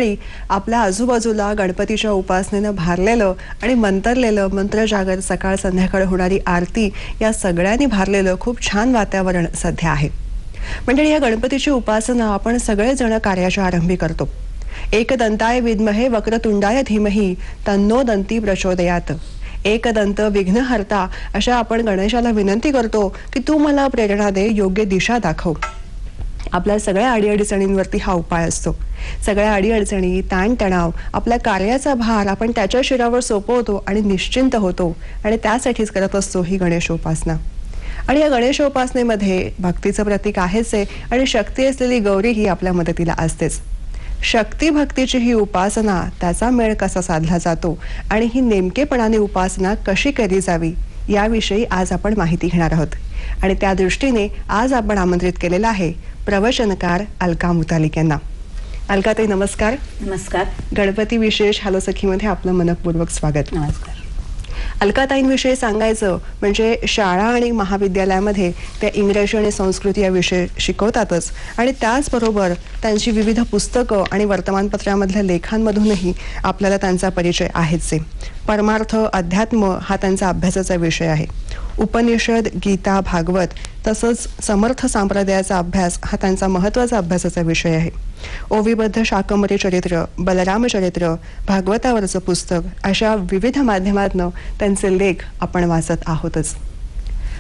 मंडळी आपल्या आजूबाजूला गणपतीच्या उपासनेनं भारलेलं आणि मंतरलेलं मंत्रजागर, सकाळ संध्याकाळ होणारी आरती, या सगळ्यांनी भारलेलं खूप छान वातावरण सध्या आहे. मंडळी, या गणपतीची उपासना आपण सगळेजण कार्याच्या आरंभी करतो. एकदंताय विद्महे वक्रतुंडाय धीमहि तन्नो दंती प्रचोदयात. एकदंत विघ्नहर्ता अशा आपण गणेशाला विनंती करतो की तू मला प्रेरणा दे, योग्य दिशा दाखव. आपल्या सगळ्या अडीअडचणींवरती हा उपाय असतो. सगळ्या अडीअडचणी, ताणतणाव, आपल्या कार्याचा भार आपण त्याच्या शिरावर सोपवतो आणि निश्चिंत होतो, आणि त्यासाठीच करत असतो ही गणेशोपासना. आणि या गणेशोपासनेमध्ये भक्तीचं प्रतीक आहेच आहे, आणि शक्ती असलेली गौरी ही आपल्या मदतीला असतेच. शक्ती भक्तीची ही उपासना, त्याचा मेळ कसा साधला जातो आणि ही नेमकेपणाने उपासना कशी केली जावी, याविषयी आज आपण माहिती घेणार आहोत. आणि त्या दृष्टीने आज आपण आमंत्रित केलेला आहे प्रवचनकार अलका मुतालिक यांना. अलकाताई, नमस्कार. नमस्कार. गणपती विशेष हॅलो सखीमध्ये आपलं मनपूर्वक स्वागत. नमस्कार. अलकाताईंविषयी सांगायचं म्हणजे शाळा आणि महाविद्यालयामध्ये त्या इंग्रजी आणि संस्कृती या विषय शिकवतातच, आणि त्याचबरोबर त्यांची विविध पुस्तकं आणि वर्तमानपत्रामधल्या लेखांमधूनही आपल्याला त्यांचा परिचय आहेच आहे. परमार्थ, अध्यात्म हा त्यांचा अभ्यासाचा विषय आहे. उपनिषद, गीता, भागवत तसंच समर्थ संप्रदायाचा अभ्यास हा त्यांचा महत्त्वाचा अभ्यासाचा विषय आहे. ओवीबद्ध शाकंभरी चरित्र, बलराम चरित्र, भागवतावरचं पुस्तक अशा विविध माध्यमातून त्यांचे लेख आपण वाचत आहोतच.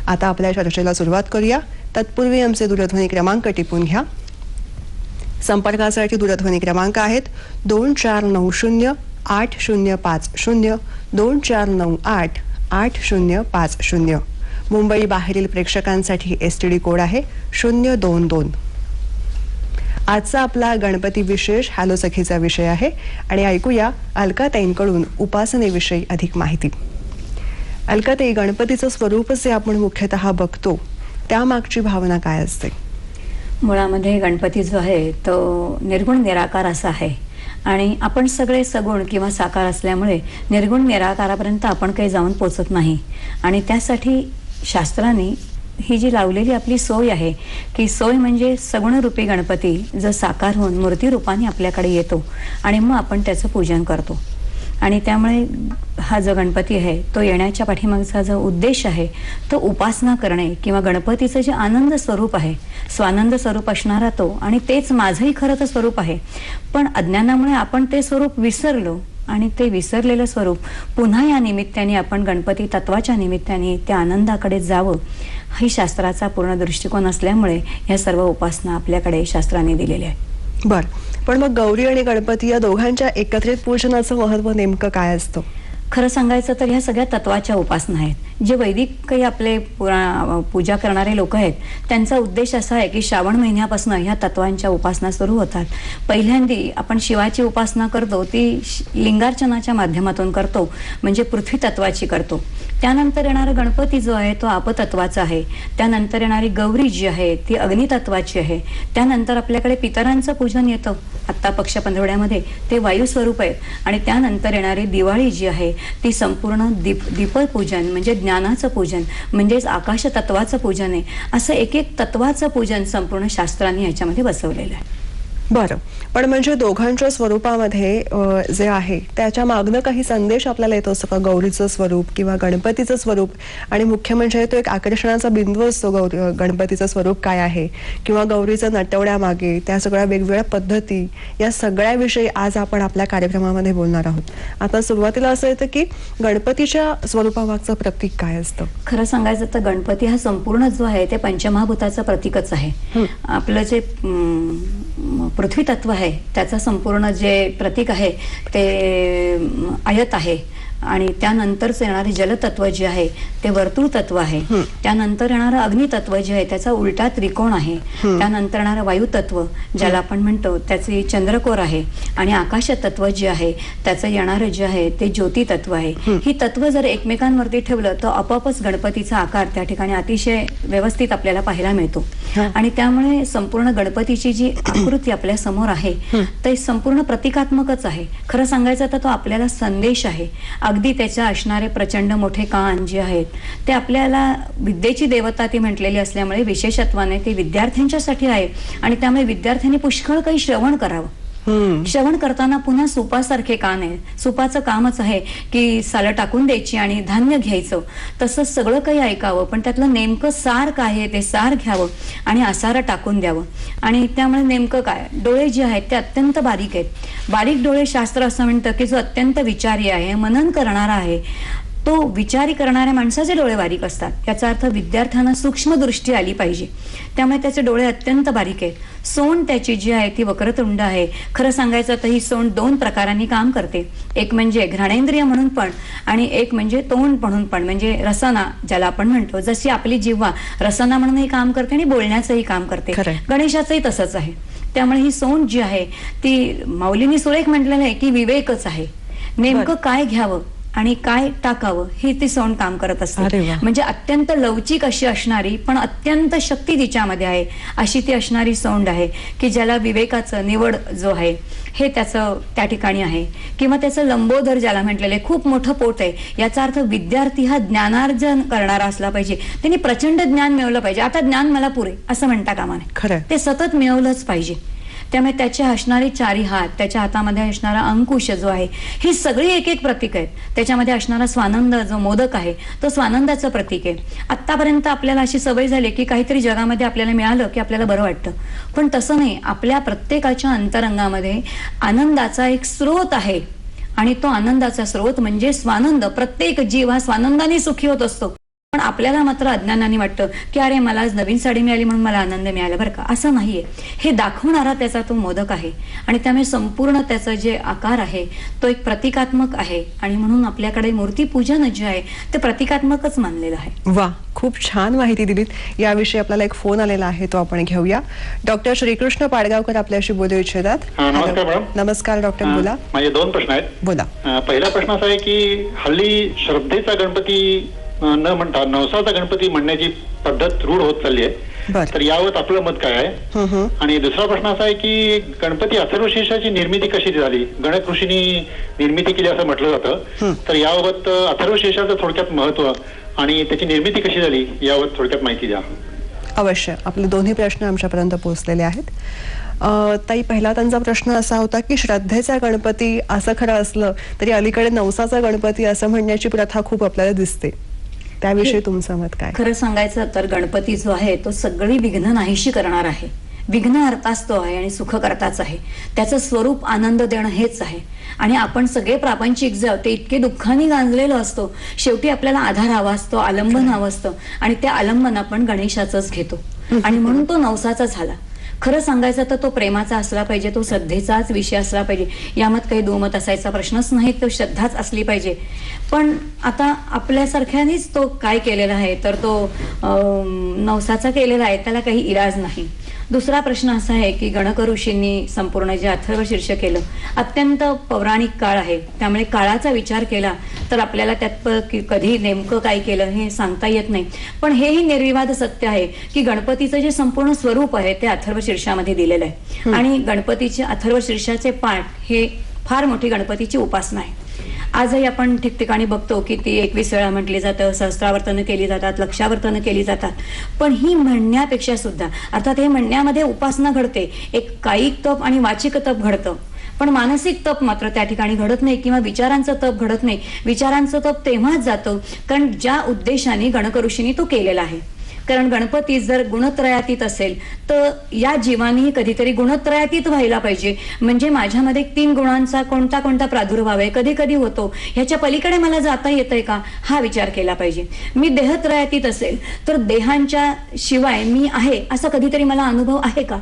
आता आपल्या चर्चेला सुरुवात करूया. तत्पूर्वी आमचे दूरध्वनी क्रमांक टिपून घ्या. संपर्कासाठी दूरध्वनी क्रमांक आहेत 24908050, 24988050. मुंबई बाहेरील प्रेक्षकांसाठी STD कोड आहे 022. आजचा आपला गणपती विशेष हॅलो सखीचा विषय आहे, आणि ऐकूया अलकाताईंकडून उपासनेविषयी अधिक माहिती. अलकाताई, गणपतीचं स्वरूप जे आपण मुख्यतः बघतो, त्यामागची भावना काय असते? मुळामध्ये गणपती जो आहे तो निर्गुण निराकार असा आहे, आणि आपण सगळे सगुण किंवा साकार असल्यामुळे निर्गुण निराकारापर्यंत आपण काही जाऊन पोचत नाही. आणि त्यासाठी शास्त्रांनी ही जी लावलेली आपली सोय आहे, की सोय म्हणजे सगुणरूपी गणपती जो साकार होऊन मूर्ती रूपाने आपल्याकडे येतो, आणि मग आपण त्याचं पूजन करतो. आणि त्यामुळे हा जो गणपती आहे तो येण्याच्या पाठीमागचा जो उद्देश आहे तो उपासना करणे, किंवा गणपतीचं जे आनंद स्वरूप आहे, स्वानंद स्वरूप असणारा तो, आणि तेच माझंही खरं तर स्वरूप आहे. पण अज्ञानामुळे आपण ते स्वरूप विसरलो, आणि ते विसरलेलं स्वरूप पुन्हा या निमित्ताने आपण गणपती तत्वाच्या निमित्ताने त्या आनंदाकडे जावं, ही शास्त्राचा पूर्ण दृष्टिकोन असल्यामुळे ह्या सर्व उपासना आपल्याकडे शास्त्राने दिलेल्या आहेत. बर, पण मग गौरी आणि गणपती या दोघांच्या एकत्रित पूजनाचं महत्त्व नेमकं काय असतं? खरं सांगायचं तर ह्या सगळ्या तत्वाच्या उपासना आहेत. जे वैदिक काही आपले पूजा करणारे लोक आहेत, त्यांचा उद्देश असा आहे की श्रावण महिन्यापासून ह्या तत्वांच्या उपासना सुरू होतात. पहिल्यांदी आपण शिवाची उपासना करतो, ती लिंगार्चनाच्या माध्यमातून करतो, म्हणजे पृथ्वी तत्वाची करतो. त्यानंतर येणारा गणपती जो आहे तो आपतत्वाचा आहे. त्यानंतर येणारी गौरी जी आहे ती अग्नितत्वाची आहे. त्यानंतर आपल्याकडे पितरांचं पूजन येतं आत्ता पक्ष पंधरवड्यामध्ये, ते वायू स्वरूप आहेत. आणि त्यानंतर येणारी दिवाळी जी आहे ती संपूर्ण दीपपूजन म्हणजे ज्ञानाचं पूजन, म्हणजेच आकाश तत्वाचं पूजन आहे. असं एक एक तत्वाचं पूजन संपूर्ण शास्त्रांनी याच्यामध्ये बसवलेलं आहे. बरं, पण म्हणजे दोघांच्या स्वरूपामध्ये जे आहे त्याच्या मागनं काही संदेश आपल्याला येतो असं का? गौरीचं स्वरूप किंवा गणपतीचं स्वरूप, आणि मुख्य म्हणजे तो एक आकर्षणाचा बिंदू असतो गणपतीचं स्वरूप काय आहे, किंवा गौरीचं नटवण्यामागे त्या सगळ्या वेगवेगळ्या पद्धती, या सगळ्याविषयी आज आपण आपल्या कार्यक्रमामध्ये बोलणार आहोत. आता सुरुवातीला असं येतं की गणपतीच्या स्वरूपामागचं प्रतीक काय असतं? खरं सांगायचं तर गणपती हा संपूर्ण जो आहे ते पंचमहाभूताचं प्रतीकच आहे. आपलं जे पृथ्वी तत्व आहे त्याचं संपूर्ण जे प्रतीक आहे ते आयत आहे. आणि त्यानंतरच येणारे जलतत्व जे आहे ते वर्तुळ तत्व आहे. त्यानंतर येणारं अग्नितत्व जे आहे त्याचा उलटा त्रिकोण आहे. त्यानंतर येणारं वायू तत्व ज्याला आपण म्हणतो त्याचे चंद्रकोर आहे. आणि आकाश तत्व जे आहे त्याचं येणारं जे आहे ते ज्योती तत्व आहे. ही तत्व जर एकमेकांवरती ठेवलं तर आपोआपच गणपतीचा आकार त्या ठिकाणी अतिशय व्यवस्थित आपल्याला पाहायला मिळतो. आणि त्यामुळे संपूर्ण गणपतीची जी आकृती आपल्या समोर आहे ते संपूर्ण प्रतिकात्मकच आहे. खरं सांगायचं तर तो आपल्याला संदेश आहे. अगदी त्याच्या असणारे प्रचंड मोठे कान जे आहेत ते आपल्याला विद्येची देवता ती म्हटलेली असल्यामुळे विशेषत्वाने ते विद्यार्थ्यांच्यासाठी आहे. आणि त्यामुळे विद्यार्थ्यांनी पुष्कळ काही श्रवण करावं. श्रवण करताना पुन्हा सुपासारखे कान आहे. सुपाचं कामच आहे की सालं टाकून द्यायची आणि धान्य घ्यायचं. तसंच सगळं काही ऐकावं, पण त्यातलं नेमकं सार काय आहे ते सार घ्यावं आणि आसार टाकून द्यावं. आणि त्यामुळे नेमकं काय, डोळे जे आहेत ते अत्यंत बारीक आहेत. बारीक डोळे शास्त्र असं म्हणतं की जो अत्यंत विचारी आहे, मनन करणारा आहे, तो विचारी करणाऱ्या माणसाचे डोळे बारीक असतात. याचा अर्थ विद्यार्थ्यांना सूक्ष्म दृष्टी आली पाहिजे. त्यामुळे त्याचे डोळे अत्यंत बारीक आहेत. सोंड त्याची जी आहे ती वक्रतुंड आहे. खरं सांगायचं तर ही सोंड 2 प्रकारांनी काम करते. एक म्हणजे घ्राणेंद्रिय म्हणून पण आणि एक म्हणजे तोंड म्हणून पण, म्हणजे रसना ज्याला आपण म्हणतो. जशी आपली जिव्हा रसना म्हणूनही काम करते आणि बोलण्याचंही काम करते. गणेशाचंही तसंच आहे. त्यामुळे ही सोंड जी आहे ती माऊलींनी सुरेख म्हटलेलं आहे की विवेकच आहे. नेमकं काय घ्यावं आणि काय टाकावं हे ती सोंड काम करत असते. म्हणजे अत्यंत लवचिक अशी असणारी पण अत्यंत शक्ती तिच्यामध्ये आहे अशी ती असणारी सोंड आहे की ज्याला विवेकाचं निवड जो आहे हे त्याचं त्या ठिकाणी आहे. किंवा त्याचं लंबोदर ज्याला म्हटलेलं आहे, खूप मोठं पोट आहे. याचा अर्थ विद्यार्थी हा ज्ञानार्जन करणारा असला पाहिजे. त्यांनी प्रचंड ज्ञान मिळवलं पाहिजे. आता ज्ञान मला पुरे असं म्हणता कामा नये. ते सतत मिळवलंच पाहिजे. त्यामुळे त्याचे असणारे 4 हात, त्याच्या हातामध्ये असणारा अंकुश जो आहे, ही सगळी एक एक प्रतीक आहेत. त्याच्यामध्ये असणारा स्वानंद जो मोदक आहे तो स्वानंदाचं प्रतीक आहे. आतापर्यंत आपल्याला अशी सवय झाली की काहीतरी जगामध्ये आपल्याला मिळालं की आपल्याला बरं वाटतं, पण तसं नाही. आपल्या प्रत्येकाच्या अंतरंगामध्ये आनंदाचा एक स्रोत आहे आणि तो आनंदाचा स्रोत म्हणजे स्वानंद. प्रत्येक जीव हा स्वानंदाने सुखी होत असतो. पण आपल्याला मात्र अज्ञानाने वाटतं की अरे मला आज नवीन साडी मिळाली म्हणून मला आनंद मिळाला. बरं का, असं नाहीये. हे दाखवणारा त्याचा तो मोदक आहे आणि त्यामुळे संपूर्ण त्याचा जे आकार आहे तो एक प्रतिकात्मक आहे आणि म्हणून आपल्याकडे मूर्तीपूजन जे आहे ते प्रतिकात्मकच मानलेलं आहे. वा, खूप छान माहिती दिलीत. याविषयी आपल्याला एक फोन आलेला आहे, तो आपण घेऊया. डॉक्टर श्रीकृष्ण पाडगावकर आपल्याशी बोलू इच्छितात. नमस्कार मॅडम. नमस्कार डॉक्टर, बोला. माझे 2 प्रश्न आहेत. बोला. पहिला प्रश्न असा आहे की हल्ली श्रद्धेचा गणपती न म्हणता नवसाचा गणपती म्हणण्याची पद्धत रूढ होत चालली आहे, तर यावर आपलं मत काय आहे? आणि दुसरा प्रश्न असा आहे की गणपती अथर्वशीर्षाची निर्मिती कशी झाली? गणक ऋषींनी निर्मिती केली असं म्हटलं जातं, तर याबाबत अथर्वशीर्षाचं थोडक्यात महत्व आणि त्याची निर्मिती कशी झाली याबाबत थोडक्यात माहिती द्या. अवश्य. आपले दोन्ही प्रश्न आमच्यापर्यंत पोहोचलेले आहेत. ताई, पहिला त्यांचा प्रश्न असा होता की श्रद्धेचा गणपती असं खरं असलं तरी अलीकडे नवसाचा गणपती असं म्हणण्याची प्रथा खूप आपल्याला दिसते. त्याविषयी तुमचं मत काय? खरं सांगायचं तर गणपती जो आहे तो सगळी विघ्न नाहीशी करणार आहे. विघ्न हरताच तो आहे आणि सुख करताच आहे. त्याचं स्वरूप आनंद देणं हेच आहे. आणि आपण सगळे प्रापंचिक जे ते इतके दुःखाने गांजलेलो असतो, शेवटी आपल्याला आधार हवा असतो, आलंबन हवं असतं आणि ते आलंबन आपण गणेशाचंच घेतो आणि म्हणून तो नवसाचा झाला. खरं सांगायचं तर तो प्रेमाचा असला पाहिजे, तो श्रद्धेचाच विषय असला पाहिजे. यामध्ये काही दुमत असायचा प्रश्नच नाही. तो श्रद्धाच असली पाहिजे. पण आता आपल्यासारख्यानेच तो काय केलेला आहे तर तो नवसाचा केलेला आहे, त्याला काही इलाज नाही. दुसरा प्रश्न असा आहे की गणक ऋषींनी संपूर्ण जे अथर्वशीर्ष केलं अत्यंत पौराणिक काळ आहे. त्यामुळे काळाचा विचार केला तर आपल्याला त्यात कधी नेमकं काय केलं हे सांगता येत नाही. पण हेही निर्विवाद सत्य आहे की गणपतीचं जे संपूर्ण स्वरूप आहे ते अथर्वशीर्षामध्ये दिलेलं आहे आणि गणपतीचे अथर्वशीर्षाचे पाठ हे फार मोठी गणपतीची उपासना आहे. आजही आपण ठिकठिकाणी बघतो की ती 21 वेळा म्हटली जातं, सहस्रावर्तनं केली जातात, लक्षावर्तनं केली जातात. पण ही म्हणण्यापेक्षा सुद्धा, अर्थात हे म्हणण्यामध्ये उपासना घडते, एक कायिक तप आणि वाचिक तप घडतं, पण मानसिक तप मात्र त्या ठिकाणी घडत नाही किंवा विचारांचं तप घडत नाही. विचारांचं तप तेव्हाच जातं कारण ज्या उद्देशाने गणक ऋषींनी तो केलेला आहे. कारण गणपती जर गुणत्रयातीत असेल तर या जीवानेही कधीतरी गुणत्रयातीत व्हायला पाहिजे. म्हणजे माझ्यामध्ये 3 गुणांचा कोणता कोणता प्रादुर्भाव आहे, कधी कधी होतो, ह्याच्या पलीकडे मला जाता येतंय का हा विचार केला पाहिजे. मी देहत्रयातीत असेल तर देहांच्या शिवाय मी आहे असा कधीतरी मला अनुभव आहे का?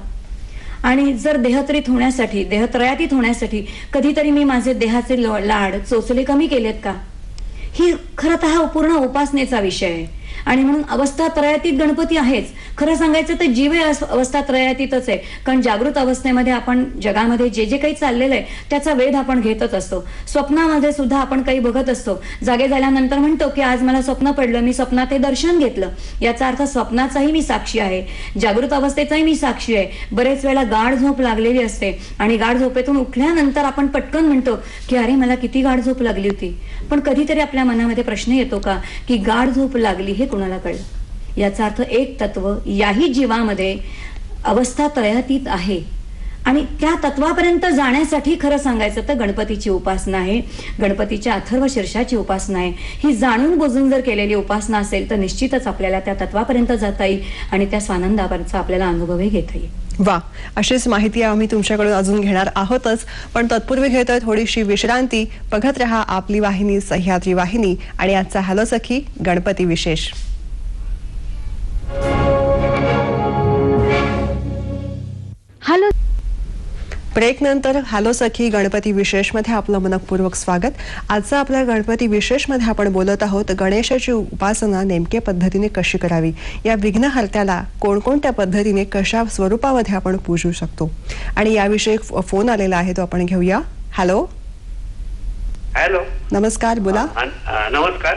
आणि जर देहत्रयातीत होण्यासाठी कधीतरी मी माझे देहाचे लाड चोचले कमी केलेत का? ही खरं तर हा पूर्ण उपासनेचा विषय आहे. आणि म्हणून अवस्था त्रयातीत गणपती आहेच. खरं सांगायचं तर जीव अवस्था त्रयातीतच आहे. कारण जागृत अवस्थेमध्ये आपण जगामध्ये जे जे काही चाललेलं आहे त्याचा वेध आपण घेतच असतो. स्वप्नामध्ये सुद्धा आपण काही बघत असतो. जागे झाल्यानंतर म्हणतो की आज मला स्वप्न पडलं, मी स्वप्नात ते दर्शन घेतलं. याचा अर्थ स्वप्नाचाही मी साक्षी आहे, जागृत अवस्थेचाही मी साक्षी आहे. बरेच वेळेला गाढ झोप लागलेली असते आणि गाढ झोपेतून उठल्यानंतर आपण पटकन म्हणतो की अरे मला किती गाढ झोप लागली होती. पण कधीतरी आपल्या मनामध्ये प्रश्न येतो का की गाढ झोप लागली हे कोणाला कळलं? याचा अर्थ एक तत्व याही जीवामध्ये अवस्था त्रयातीत आहे आणि त्या तत्वापर्यंत जाण्यासाठी खरं सांगायचं तर गणपतीची उपासना आहे, गणपतीच्या अथर्व शीर्षाची उपासना आहे. ही जाणून बुजून जर केलेली उपासना असेल तर निश्चितच आपल्याला त्या तत्वापर्यंत जाता येईल आणि त्या स्वानंदाचा आपल्याला अनुभवही घेता येईल. वा, अशीच माहिती आम्ही तुमच्याकडून अजून घेणार आहोतच, पण तत्पूर्वी घेतोय थोडीशी विश्रांती. बघत रहा आपली वाहिनी, सह्याद्री वाहिनी आणि आजचा हॅलो सखी गणपती विशेष. हॅलो ब्रेक नंतर हॅलो सखी गणपती विशेष मध्ये आपलं मनपूर्वक स्वागत. आजचा आपल्या गणपती विशेष मध्ये आपण बोलत आहोत गणेशाची उपासना नेमक्या पद्धतीने कशी करावी, या विघ्नहर्त्याला कोणकोणत्या पद्धतीने कशा स्वरूपामध्ये आपण पूजू शकतो, आणि याविषयी फोन आलेला आहे तो आपण घेऊया. हॅलो हॅलो, नमस्कार, बोला. नमस्कार.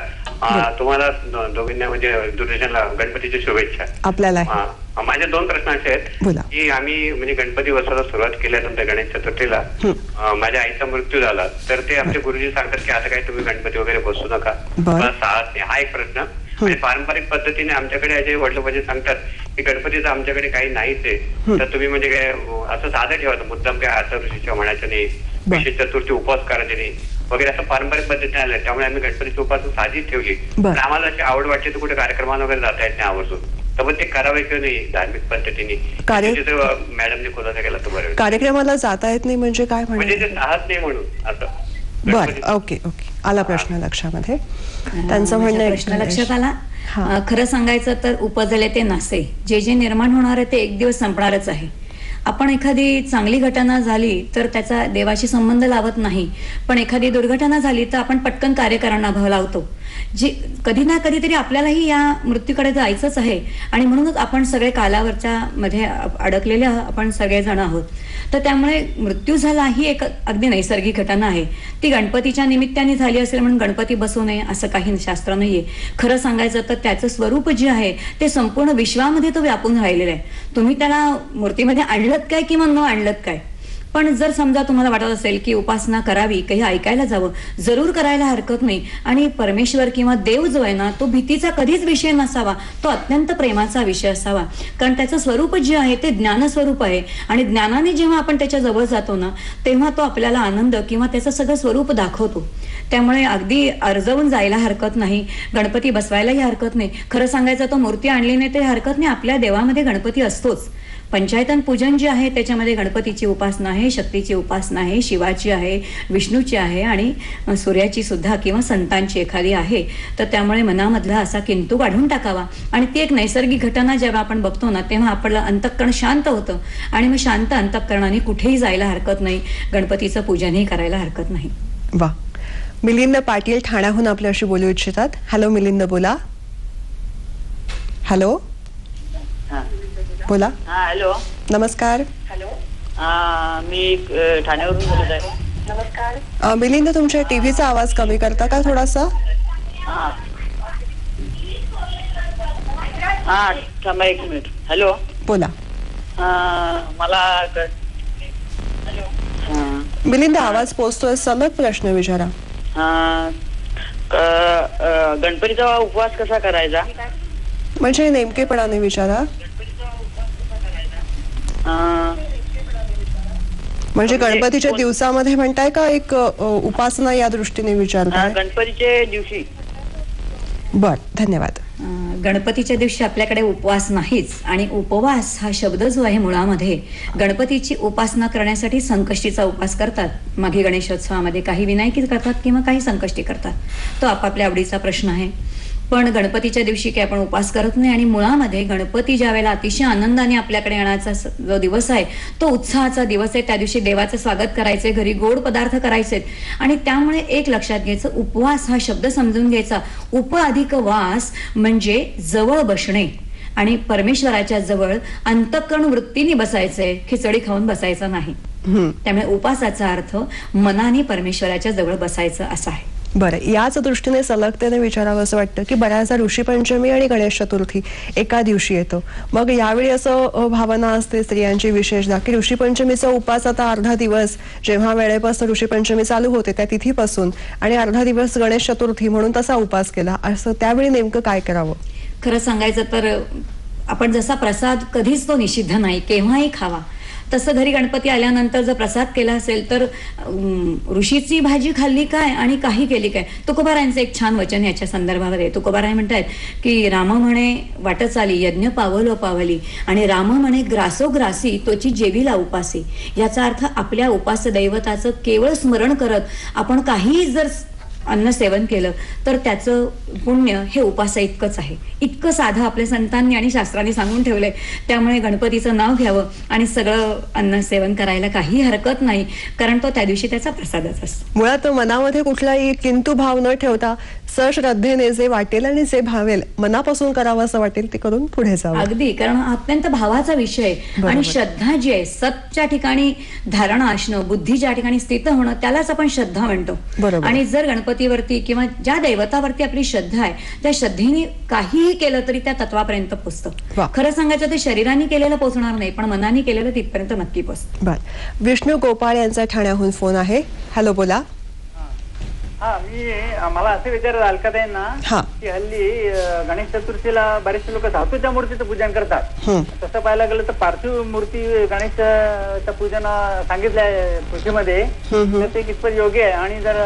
तुम्हाला दोघींना म्हणजे दूरदर्शनला गणपतीच्या शुभेच्छा. आपल्याला माझे 2 प्रश्न असे आहेत बोला. की आम्ही म्हणजे गणपती उत्सवाला सुरुवात केल्यानंतर गणेश चतुर्थीला माझ्या आईचा मृत्यू झाला, तर ते आमचे गुरुजी सांगतात की आता काही तुम्ही गणपती वगैरे बसू नका, साहस नाही. हा एक प्रश्न. आणि पारंपरिक पद्धतीने आमच्याकडे अजय वडिलोपाजी सांगतात की गणपतीचं आमच्याकडे काही नाहीच आहे, तर तुम्ही म्हणजे काय असं साधं ठेवायचं, मुद्दाम काय अथर्वशीर्ष म्हणायचं नाही, विशेष चतुर्थी उपवास करायचे नाही वगैरे, असं पारंपरिक पद्धतीने आलं. त्यामुळे आम्ही गणपतीची उपासना साधीच ठेवली. पण आम्हाला अशी आवड वाटते तर कुठे कार्यक्रमाला वगैरे जाता येत नाही आवर्जून, तर मग ते करावे किंवा नाही धार्मिक पद्धतीने. मॅडमने खुलासा केला तो बरोबर. कार्यक्रमाला जाता येत नाही म्हणजे काय म्हणजे ते साहस नाही म्हणून असं. बरं, ओके ओके, आला प्रश्न लक्षामध्ये. त्यांचं म्हणणं प्रश्न लक्षात आला. खरं सांगायचं तर उपजले ते नासे, जे जे निर्माण होणार आहे ते एक दिवस संपणारच आहे. आपण एखादी चांगली घटना झाली तर त्याचा देवाशी संबंध लावत नाही, पण एखादी दुर्घटना झाली तर आपण पटकन कार्यकारणा भाव लावतो. जी कधी ना कधीतरी आपल्यालाही या मृत्यूकडे जायचंच आहे, आणि म्हणूनच आपण सगळे कालावरच्या मध्ये अडकलेले आपण सगळेजण आहोत. तर त्यामुळे मृत्यू झाला ही एक अगदी नैसर्गिक घटना आहे. ती गणपतीच्या निमित्ताने झाली असेल म्हणून गणपती बसू नये असं काही शास्त्र नाहीये. खरं सांगायचं तर त्याचं स्वरूप जे आहे ते संपूर्ण विश्वामध्ये तो व्यापून राहिलेलं आहे. तुम्ही त्याला मूर्तीमध्ये आणलत काय किंवा न आणलत काय, पण जर समजा तुम्हाला वाटत असेल की उपासना करावी, काही ऐकायला जावं, जरूर करायला हरकत नाही. आणि परमेश्वर किंवा देव जो आहे ना तो भीतीचा कधीच विषय नसावा, तो अत्यंत प्रेमाचा विषय असावा, कारण त्याचं स्वरूप जे आहे ते ज्ञानस्वरूप आहे. आणि ज्ञानाने जेव्हा आपण त्याच्या जवळ जातो ना तेव्हा तो आपल्याला आनंद किंवा त्याचं सगळं स्वरूप दाखवतो. त्यामुळे अगदी अर्जवून जायला हरकत नाही, गणपती बसवायलाही हरकत नाही. खरं सांगायचं तो मूर्ती आणली नाही तरी हरकत नाही, आपल्या देवामध्ये गणपती असतोच. पंचायतन पूजन जे आहे त्याच्यामध्ये गणपतीची उपासना आहे, शक्तीची उपासना आहे, शिवाची आहे, विष्णूची आहे आणि सूर्याची सुद्धा किंवा संतांची एखादी आहे. तर त्यामुळे मनामधला असा किंतु काढून टाकावा, आणि ती एक नैसर्गिक घटना जेव्हा आपण बघतो ना तेव्हा आपलं अंतःकरण शांत होतं, आणि मग शांत अंतःकरणाने कुठेही जायला हरकत नाही, गणपतीचं पूजनही करायला हरकत नाही. वा. मिलिंद पाटील ठाण्याहून आपल्याशी बोलू इच्छितात. हॅलो मिलिंद, बोला. हॅलो, बोला. हॅलो, नमस्कार. हॅलो, मी ठाण्यावरून बोलत आहे. नमस्कार. मिलिंद, तुमच्या टीव्हीचा आवाज कमी करता का थोडासा? हा, थांबा 1 मिनिट. हॅलो, बोला. मला मिलिंद, आवाज पोचतोय, सलग प्रश्न विचारा. गणपतीचा उपवास कसा करायचा म्हणजे नेमकेपणाने विचारा. म्हणजे गणपतीच्या दिवसामध्ये म्हणताय का एक उपासना या दृष्टीने विचारताय? गणपतीच्या दिवशी. बर, धन्यवाद. गणपतीच्या दिवशी आपल्याकडे उपवास नाहीच, आणि उपवास हा शब्द जो आहे मुळामध्ये गणपतीची उपासना करण्यासाठी संकष्टीचा उपवास करतात. मागे गणेशोत्सवामध्ये काही विनायकी करतात किंवा काही संकष्टी करतात, तो आपापल्या आवडीचा प्रश्न आहे. पण गणपतीच्या दिवशी काही आपण उपवास करत नाही, आणि मुळामध्ये गणपती ज्या वेळेला अतिशय आनंदाने आपल्याकडे येण्याचा जो दिवस आहे तो उत्साहाचा दिवस आहे. त्या दिवशी देवाचं स्वागत करायचे, घरी गोड पदार्थ करायचे, आणि त्यामुळे एक लक्षात घ्यायचं, उपवास हा शब्द समजून घ्यायचा. उप अधिक वास म्हणजे जवळ बसणे, आणि परमेश्वराच्या जवळ अंतःकरण वृत्तीने बसायचंय, खिचडी खाऊन बसायचं नाही. त्यामुळे उपासाचा अर्थ मनाने परमेश्वराच्या जवळ बसायचं असा आहे. बरं, याच दृष्टीने सलगतेने विचारावं असं वाटतं की बऱ्याचदा ऋषी पंचमी आणि गणेश चतुर्थी एका दिवशी येतो. मग यावेळी असं भावना असते स्त्रियांची विशेषतः की ऋषी पंचमीचा उपास आता अर्धा दिवस, जेव्हा वेळेपासून ऋषी पंचमी चालू होते त्या तिथीपासून, आणि अर्धा दिवस गणेश चतुर्थी म्हणून तसा उपास केला, असं त्यावेळी नेमकं काय करावं? खरं सांगायचं तर आपण जसा प्रसाद कधीच तो निषिद्ध नाही, केव्हाही खावा. तसं घरी गणपती आल्यानंतर जर प्रसाद केला असेल तर ऋषीची भाजी खाल्ली काय आणि काही केली काय. तुकोबारायांचं एक छान वचन याच्या संदर्भामध्ये. तुकोबाराय म्हणतात की राम म्हणे वाट चाली यज्ञ पावलो पावली आणि राम म्हणे ग्रासो ग्रासी तोची जेवीला उपासी. याचा अर्थ आपल्या उपास्य दैवताचं केवळ स्मरण करत आपण काही जर अन्न सेवन केलं तर त्याचं पुण्य हे उपासा इतकंच आहे. इतकं साधं आपल्या संतांनी आणि शास्त्रांनी सांगून ठेवलंय. त्यामुळे गणपतीचं नाव घ्यावं आणि सगळं अन्न सेवन करायला काही हरकत नाही, कारण तो त्या दिवशी त्याचा प्रसादच असतो. मुळात मनामध्ये कुठलाही किंतु भाव न ठेवता सश्रद्धेने जे वाटेल आणि जे भावेल मनापासून करावं असं वाटेल ते करून पुढे जावं. अगदी, कारण अत्यंत भावाचा विषय आहे. आणि श्रद्धा जी आहे, सतच्या ठिकाणी धारणा असणं, बुद्धी ज्या ठिकाणी स्थित होणं, त्यालाच आपण श्रद्धा म्हणतो. आणि जर गणपतीवरती किंवा ज्या दैवतावरती आपली श्रद्धा आहे त्या श्रद्धेने काहीही केलं तरी त्या तत्वापर्यंत पोचतं. खरं सांगायचं ते शरीराने केलेलं पोचणार नाही, पण मनाने केलेलं तिथपर्यंत नक्की पोचतं. बर, विष्णू गोपाळ यांचा ठाण्याहून फोन आहे. हॅलो, बोला. मला असं विचारायला हलकत आहे ना की हल्ली गणेश चतुर्थीला बरेचसे लोक धातूच्या मूर्तीचं पूजन करतात. तसं पाहायला गेलं तर पार्थिव मूर्ती गणेशच्या पूजन सांगितलंय पृथ्वीमध्ये, तर ते कितपत योग्य आहे. आणि जर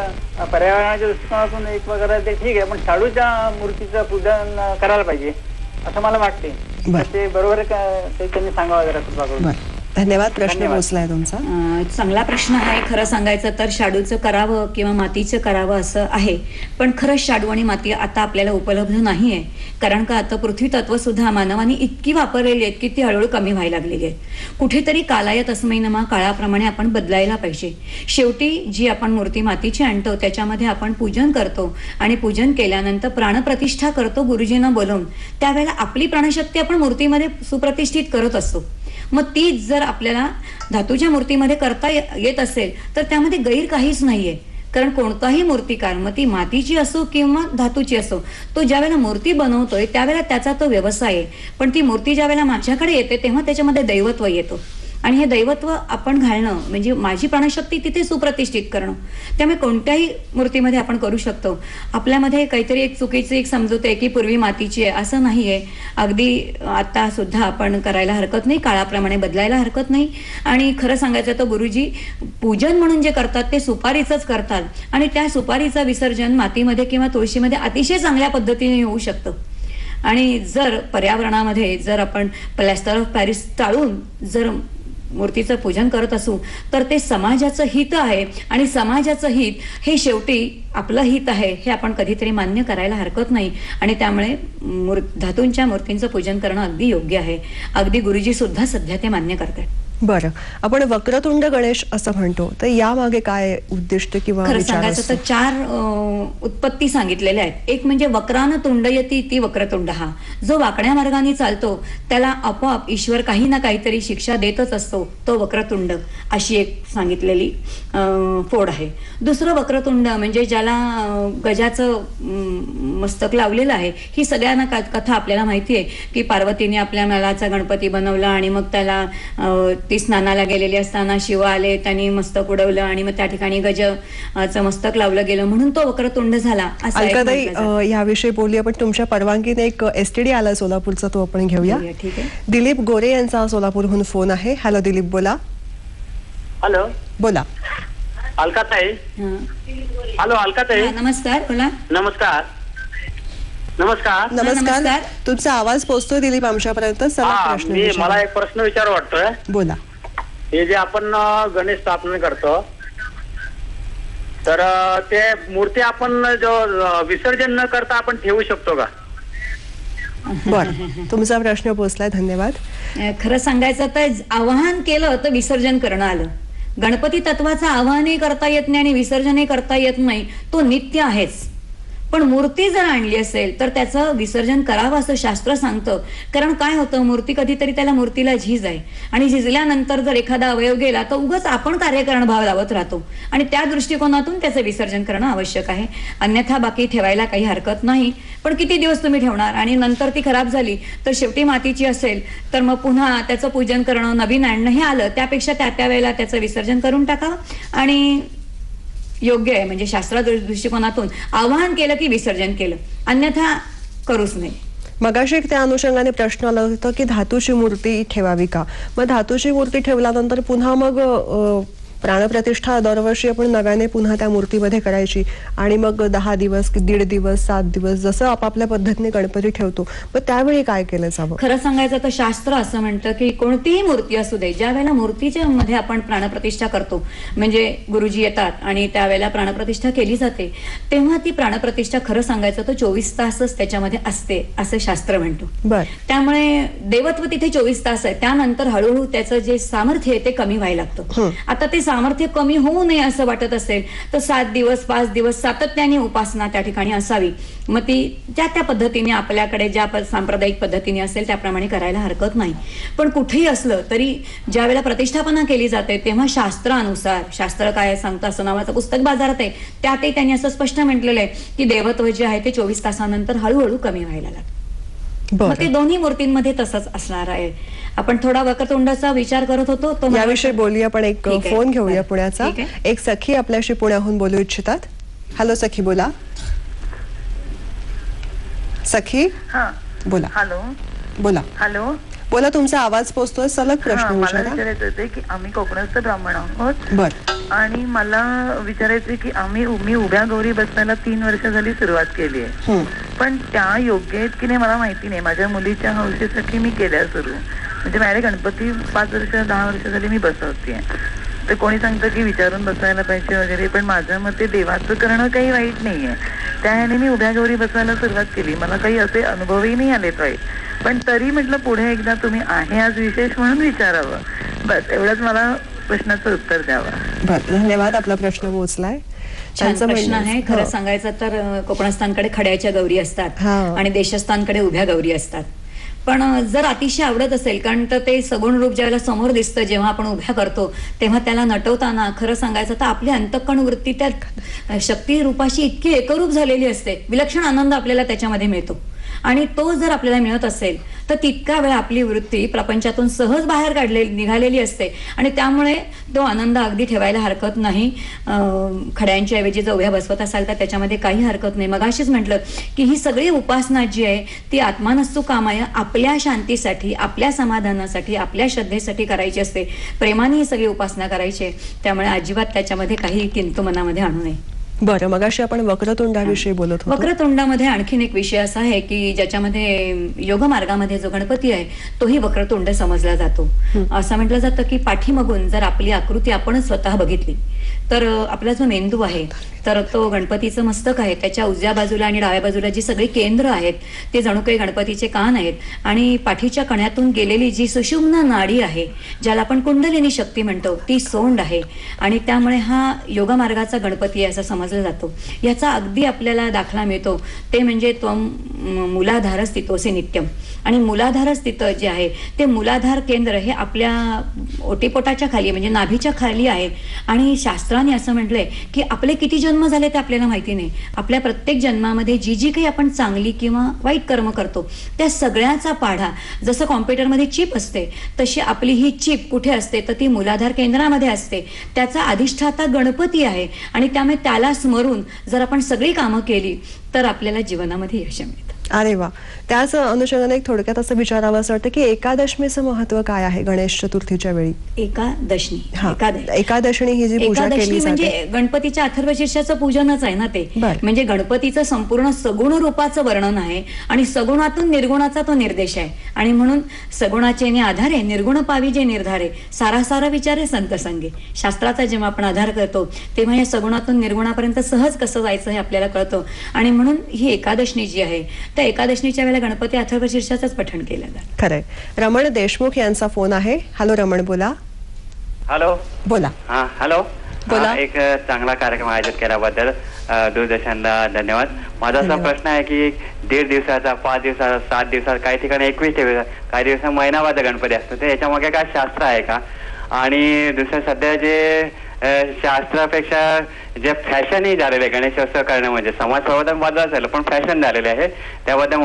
पर्यावरणाच्या दृष्टिकोनातून एक वगैरे ते ठीक आहे, पण शाडूच्या मूर्तीचं पूजन करायला पाहिजे असं मला वाटते. ते बरोबर आहे का, ते त्यांनी सांगावं जरा कृपा करून. धन्यवाद. प्रश्न पोचलाय तुमचा. चांगला प्रश्न आहे. खरं सांगायचं तर शाडूचं करावं किंवा मातीचं करावं असं आहे, पण खरंच शाडू आणि माती आता आपल्याला उपलब्ध नाहीये. कारण का आता पृथ्वी तत्व सुद्धा मानवाने इतकी वापरलेली आहेत की ती हळूहळू कमी व्हायला लागलेली आहेत. कुठेतरी कालाय तस्मै नमः, काळाप्रमाणे आपण बदलायला पाहिजे. शेवटी जी आपण मूर्ती मातीची आणतो त्याच्यामध्ये आपण पूजन करतो आणि पूजन केल्यानंतर प्राणप्रतिष्ठा करतो गुरुजींना बोलवून. त्यावेळेला आपली प्राणशक्ती आपण मूर्तीमध्ये सुप्रतिष्ठित करत असतो. मग तीच जर आपल्याला धातूच्या मूर्तीमध्ये करता येत असेल तर त्यामध्ये गैर काहीच नाहीये. कारण कोणताही मूर्तिकार, मग ती मातीची असो किंवा धातूची असो, तो ज्यावेळेला मूर्ती बनवतोय त्यावेळेला त्याचा तो व्यवसाय आहे. पण ती मूर्ती ज्यावेळेला माझ्याकडे येते तेव्हा त्याच्यामध्ये दैवत्व येतो आणि हे दैवत्व आपण घालणं म्हणजे माझी प्राणशक्ती तिथे सुप्रतिष्ठित करणं. त्यामुळे कोणत्याही मूर्तीमध्ये आपण करू शकतो. आपल्यामध्ये काहीतरी एक चुकीची एक समजूत आहे की पूर्वी मातीची आहे, असं नाहीये. अगदी आता सुद्धा आपण करायला हरकत नाही, काळाप्रमाणे बदलायला हरकत नाही. आणि खरं सांगायचं तर गुरुजी पूजन म्हणून जे करतात ते सुपारीचंच करतात आणि त्या सुपारीचं विसर्जन मातीमध्ये किंवा तुळशीमध्ये अतिशय चांगल्या पद्धतीने होऊ शकतं. आणि जर पर्यावरणामध्ये जर आपण प्लॅस्टर ऑफ पॅरिस टाळून जर मूर्तीचं पूजन करत असू तर ते समाजाचं हित आहे आणि समाजाचं हित हे शेवटी आपलं हित आहे हे आपण कधीतरी मान्य करायला हरकत नाही. आणि त्यामुळे धातूंच्या मूर्तींचं पूजन करणं अगदी योग्य आहे. अगदी गुरुजी सुद्धा सध्या ते मान्य करतात. बरं, आपण वक्रतुंड गणेश असं म्हणतो तर यामागे काय उद्दिष्ट किंवा खरं सांगायचं तर 4 उत्पत्ती सांगितलेल्या आहेत. एक म्हणजे वक्रान तुंडयती ती वक्रतुंड, हा जो वाकड्या मार्गाने चालतो त्याला आपोआप ईश्वर काही ना काहीतरी शिक्षा देतच असतो, तो वक्रतुंड अशी एक सांगितलेली फोड आहे. दुसरं वक्रतुंड म्हणजे ज्याला गजाचं मस्तक लावलेलं आहे. ही सगळ्यांना कथा आपल्याला माहिती आहे की पार्वतीने आपल्या मलाचा गणपती बनवला आणि मग त्याला ती स्नानाला गेलेली असताना शिव आले, त्यांनी मस्तक उडवलं आणि मग त्या ठिकाणी गजचं मस्तक लावलं गेलं म्हणून तो वक्रतुंड झाला. याविषयी बोलूया, पण तुमच्या परवानगीने एक STD आला सोलापूरचा, तो आपण घेऊया. ठीक आहे. दिलीप गोरे यांचा सोलापूरहून फोन आहे. हॅलो दिलीप, बोला. हॅलो, बोला. अलकाताई. हॅलो अलकाताई. नमस्कार, बोला. नमस्कार. नमस्कार. नमस्कार. तुमचा आवाज पोहोचतोय दिलीप आमच्यापर्यंत. मला एक प्रश्न विचार वाटतोय. बोला. हे जे आपण गणेश स्थापना करतो तर ते मूर्ती आपण जो विसर्जन न करता आपण ठेवू शकतो का? बर, तुमचा प्रश्न पोहोचलाय. धन्यवाद. खरं सांगायचं तर आवाहन केलं तर विसर्जन करणं आलं. गणपती तत्वाचं आवाहनही करता येत नाही आणि विसर्जनही करता येत नाही, तो नित्य आहेच. पण मूर्ती जर आणली असेल तर त्याचं विसर्जन करावं असं शास्त्र सांगतं. कारण काय होतं, मूर्ती कधीतरी त्याला मूर्तीला झीज आहे आणि झिजल्यानंतर जर एखादा अवयव गेला तर उगाच आपण कार्यकरण भाव लावत राहतो आणि त्या दृष्टिकोनातून त्याचं विसर्जन करणं आवश्यक आहे. अन्यथा बाकी ठेवायला काही हरकत नाही. पण किती दिवस तुम्ही ठेवणार आणि नंतर ती खराब झाली तर शेवटी मातीची असेल तर मग पुन्हा त्याचं पूजन करणं, नवीन आणणं हे आलं. त्यापेक्षा त्या वेळेला त्याचं विसर्जन करून टाकावं आणि योग्य आहे. म्हणजे शास्त्र दृष्टिकोनातून आवाहन केलं की विसर्जन केलं, अन्यथा करूच नाही. मगाशी त्या अनुषंगाने प्रश्न आला होता की धातूची मूर्ती ठेवावी का. मग धातूची मूर्ती ठेवल्यानंतर पुन्हा मग प्राणप्रतिष्ठा दरवर्षी आपण नव्याने पुन्हा त्या मूर्तीमध्ये करायची आणि मग 10 दिवस की 1.5 दिवस 7 दिवस जसं आपापल्या पद्धतीने गणपती ठेवतो, मग त्यावेळी काय केलं जावं. खरं सांगायचं तर शास्त्र असं म्हणतं की कोणतीही मूर्ती असू दे, ज्या वेळेला मूर्तीच्या मध्ये आपण प्राणप्रतिष्ठा करतो, म्हणजे गुरुजी येतात आणि त्यावेळेला प्राणप्रतिष्ठा केली जाते, तेव्हा ती प्राणप्रतिष्ठा खरं सांगायचं तर 24 तासच त्याच्यामध्ये असते असं शास्त्र म्हणतो. बर. त्यामुळे देवत्व तिथे 24 तास आहे, त्यानंतर हळूहळू त्याचं जे सामर्थ्य आहे ते कमी व्हायला लागतं. आता ते सामर्थ्य कमी होऊ नये असं वाटत असेल तर 7 दिवस 5 दिवस सातत्याने उपासना त्या ठिकाणी असावी. मग ती त्या पद्धतीने आपल्याकडे ज्या सांप्रदायिक पद्धतीने असेल त्याप्रमाणे करायला हरकत नाही. पण कुठेही असलं तरी ज्या वेळेला प्रतिष्ठापना केली जाते तेव्हा शास्त्रानुसार, शास्त्र काय सांगतं असं नावाचं पुस्तक बाजारात आहे, त्यातही त्यांनी असं स्पष्ट म्हटलेलं आहे की देवत्व जे आहे ते 24 तासानंतर हळूहळू कमी व्हायला लागतं. मग ते दोन्ही मूर्तींमध्ये तसंच असणार आहे. आपण थोडा वक्रतुंडाचा विचार करत होतो तो याविषयी बोलूया, पण एक फोन घेऊया पुण्याचा. एक सखी आपल्याशी पुण्याहून बोलू इच्छितात. हॅलो सखी, बोला. सखी बोला. हॅलो बोला. हॅलो बोला, तुमचा आवाज पोचतोय. सलग प्रश्न मला विचारायचं होते की आम्ही कोकणस्थ ब्राह्मण आहोत. बर. आणि मला विचारायचं की मी उभ्या गौरी बसवायला 3 वर्ष झाली सुरुवात केली आहे, पण त्या योग्य आहेत की नाही मला माहिती नाही. माझ्या मुलीच्या हौसेसाठी मी केल्या सुरू, म्हणजे माझ्या गणपती 5 वर्ष 10 वर्ष झाली मी बसवते. तर कोणी सांगतं की विचारून बसवायला पाहिजे वगैरे, पण माझ्या मते देवाचं करणं काही वाईट नाहीये. त्या ह्याने मी उभ्या गौरी बसवायला सुरुवात केली. मला काही असे अनुभवही नाही आलेत वाईट, पण तरी म्हटलं पुढे एकदा तुम्ही आहे आज विशेष म्हणून विचारावं. बस एवढंच मला प्रश्नाचं उत्तर द्यावं. बरं, धन्यवाद. आपला प्रश्न पोहोचलाय. छान प्रश्न आहे. खरं सांगायचं तर कोकणस्थांकडे खड्याच्या गौरी असतात आणि देशस्थांकडे उभ्या गौरी असतात. पण जर अतिशय आवडत असेल, कारण तर ते सगुण रूप ज्यावेळेला समोर दिसतं जेव्हा आपण उभ्या करतो तेव्हा त्याला नटवताना खरं सांगायचं तर आपली अंतःकरण वृत्ती त्या शक्ती रूपाशी इतकी एकरूप झालेली असते, विलक्षण आनंद आपल्याला त्याच्यामध्ये मिळतो. आणि तो जर आपल्याला मिळत असेल तर तितका वेळ आपली वृत्ती प्रपंचातून सहज बाहेर निघालेली असते आणि त्यामुळे तो आनंद अगदी ठेवायला हरकत नाही. खड्यांच्या ऐवजी जर उभ्या बसवत असाल तर त्याच्यामध्ये काही हरकत नाही. मगाशीच म्हटलं की ही सगळी उपासना जी आहे ती आत्मानस्तु कामाय, आपल्या शांतीसाठी, आपल्या समाधानासाठी, आपल्या श्रद्धेसाठी करायची असते. प्रेमाने ही सगळी उपासना करायची आहे. त्यामुळे अजिबात त्याच्यामध्ये काही किंतु मनामध्ये आणू नये. बरं, मगाशी आपण वक्रतुंडाविषयी बोलत होतो. वक्रतुंडामध्ये आणखीन एक विषय असा आहे की ज्याच्यामध्ये योग मार्गामध्ये जो गणपती आहे तोही वक्रतुंड समजला जातो. असं म्हटलं जातं की पाठीमागून जर आपली आकृती आपण स्वतः बघितली तर आपला जो मेंदू आहे तर तो गणपतीचं मस्तक आहे, त्याच्या उजव्या बाजूला आणि डाव्या बाजूला जी सगळी केंद्र आहेत ते जणू काही गणपतीचे कान आहेत. आणि पाठीच्या कण्यातून गेलेली जी सुषुम्ना नाडी आहे, ज्याला आपण कुंडलिनी शक्ती म्हणतो, ती सोंड आहे. आणि त्यामुळे हा योगा मार्गाचा गणपती आहे असं समजलं जातो. याचा अगदी आपल्याला दाखला मिळतो ते म्हणजे त्वम मूलाधार स्थितोसी नित्यम. आणि मूलाधार स्थित जे आहे ते मूलाधार केंद्र हे आपल्या ओटीपोटाच्या खाली म्हणजे नाभीच्या खाली आहे. आणि शास्त्राने असं म्हटलंय की आपले किती जन्म झाले ते आपल्याला माहिती नाही. आपल्या प्रत्येक जन्मामध्ये जी जी काही आपण चांगली किंवा वाईट कर्म करतो त्या सगळ्याचा पाढा, जसं कॉम्प्युटरमध्ये चिप असते तशी आपली ही चिप कुठे असते तर ती मूलाधार केंद्रामध्ये असते. त्याचा अधिष्ठाता गणपती आहे आणि त्यामुळे त्याला स्मरून जर आपण सगळी कामं केली तर आपल्याला जीवनामध्ये यश मिळतं. अरे वा. त्याच अनुषंगाने एक थोडक्यात असं विचारावं असं वाटतं की एकादशमीचं महत्व काय आहे गणेश चतुर्थीच्या वेळी. एकादशणी ही जी पूजा केली म्हणजे गणपतीच्या अथर्वशीर्षाचं पूजनच आहे ना ते. म्हणजे गणपतीचं संपूर्ण सगुण रूपाचं वर्णन आहे आणि सगुणातून निर्गुणाचा तो निर्देश आहे. आणि म्हणून सगुणाचे आधारे निर्गुण पावी जे निर्धारे, सारा विचारे संत संगे. शास्त्राचा जेव्हा आपण आधार करतो तेव्हा या सगुणातून निर्गुणापर्यंत सहज कसं जायचं हे आपल्याला कळतं. आणि म्हणून ही एकादशनी जी आहे त्या एकादशनीच्या वेळेला गणपती अथर्वशीर्षाचंच पठण केलं जातं. खरंय. रमण देशमुख यांचा फोन आहे. हॅलो रमण, बोला. हॅलो, बोला. हा हॅलो, बोला. एक चांगला कार्यक्रम आयोजित केल्याबद्दल दूरदर्शनला धन्यवाद. माझा असा प्रश्न आहे की 1.5 दिवसाचा, 5 दिवसाचा, 7 दिवसाचा, काही ठिकाणी 21 दिवस, काही दिवसा महिनाभर गणपती असतो, ते याच्या मागे काय शास्त्र आहे का? आणि दुसरं सध्या जे शास्त्रापेक्षा जे फॅशनही झालेले आहे गणेशोत्सव करणं, म्हणजे समाज प्रबोधन बाजूला असेल पण फॅशन झालेले आहे, त्याबद्दल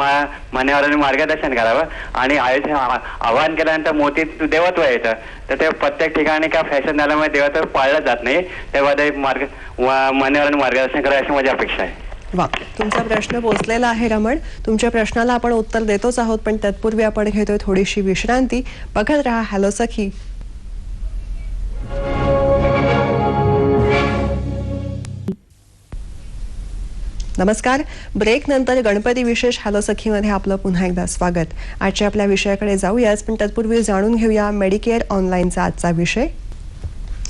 मान्यवरांनी मार्गदर्शन करावं. आणि आवाहन केल्यानंतर मोठी देवत्व येतं तर ते प्रत्येक ठिकाणी काय फॅशन झाल्यामुळे देवत्व पाळलं जात नाही, त्याबद्दल मान्यवरांनी मार्गदर्शन करावं अशी माझी अपेक्षा आहे. वा, तुमचा प्रश्न पोचलेला आहे रमण. तुमच्या प्रश्नाला आपण उत्तर देतोच आहोत, पण तत्पूर्वी आपण घेतोय थोडीशी विश्रांती. बघत राहा हॅलो सखी. नमस्कार. ब्रेक नंतर गणपती विशेष हॅलो सखीमध्ये आपलं पुन्हा एकदा स्वागत. आजच्या आपल्या विषयाकडे जाऊयाच, पण तत्पूर्वी जाणून घेऊया मेडिकेअर ऑनलाईनचा आजचा विषय.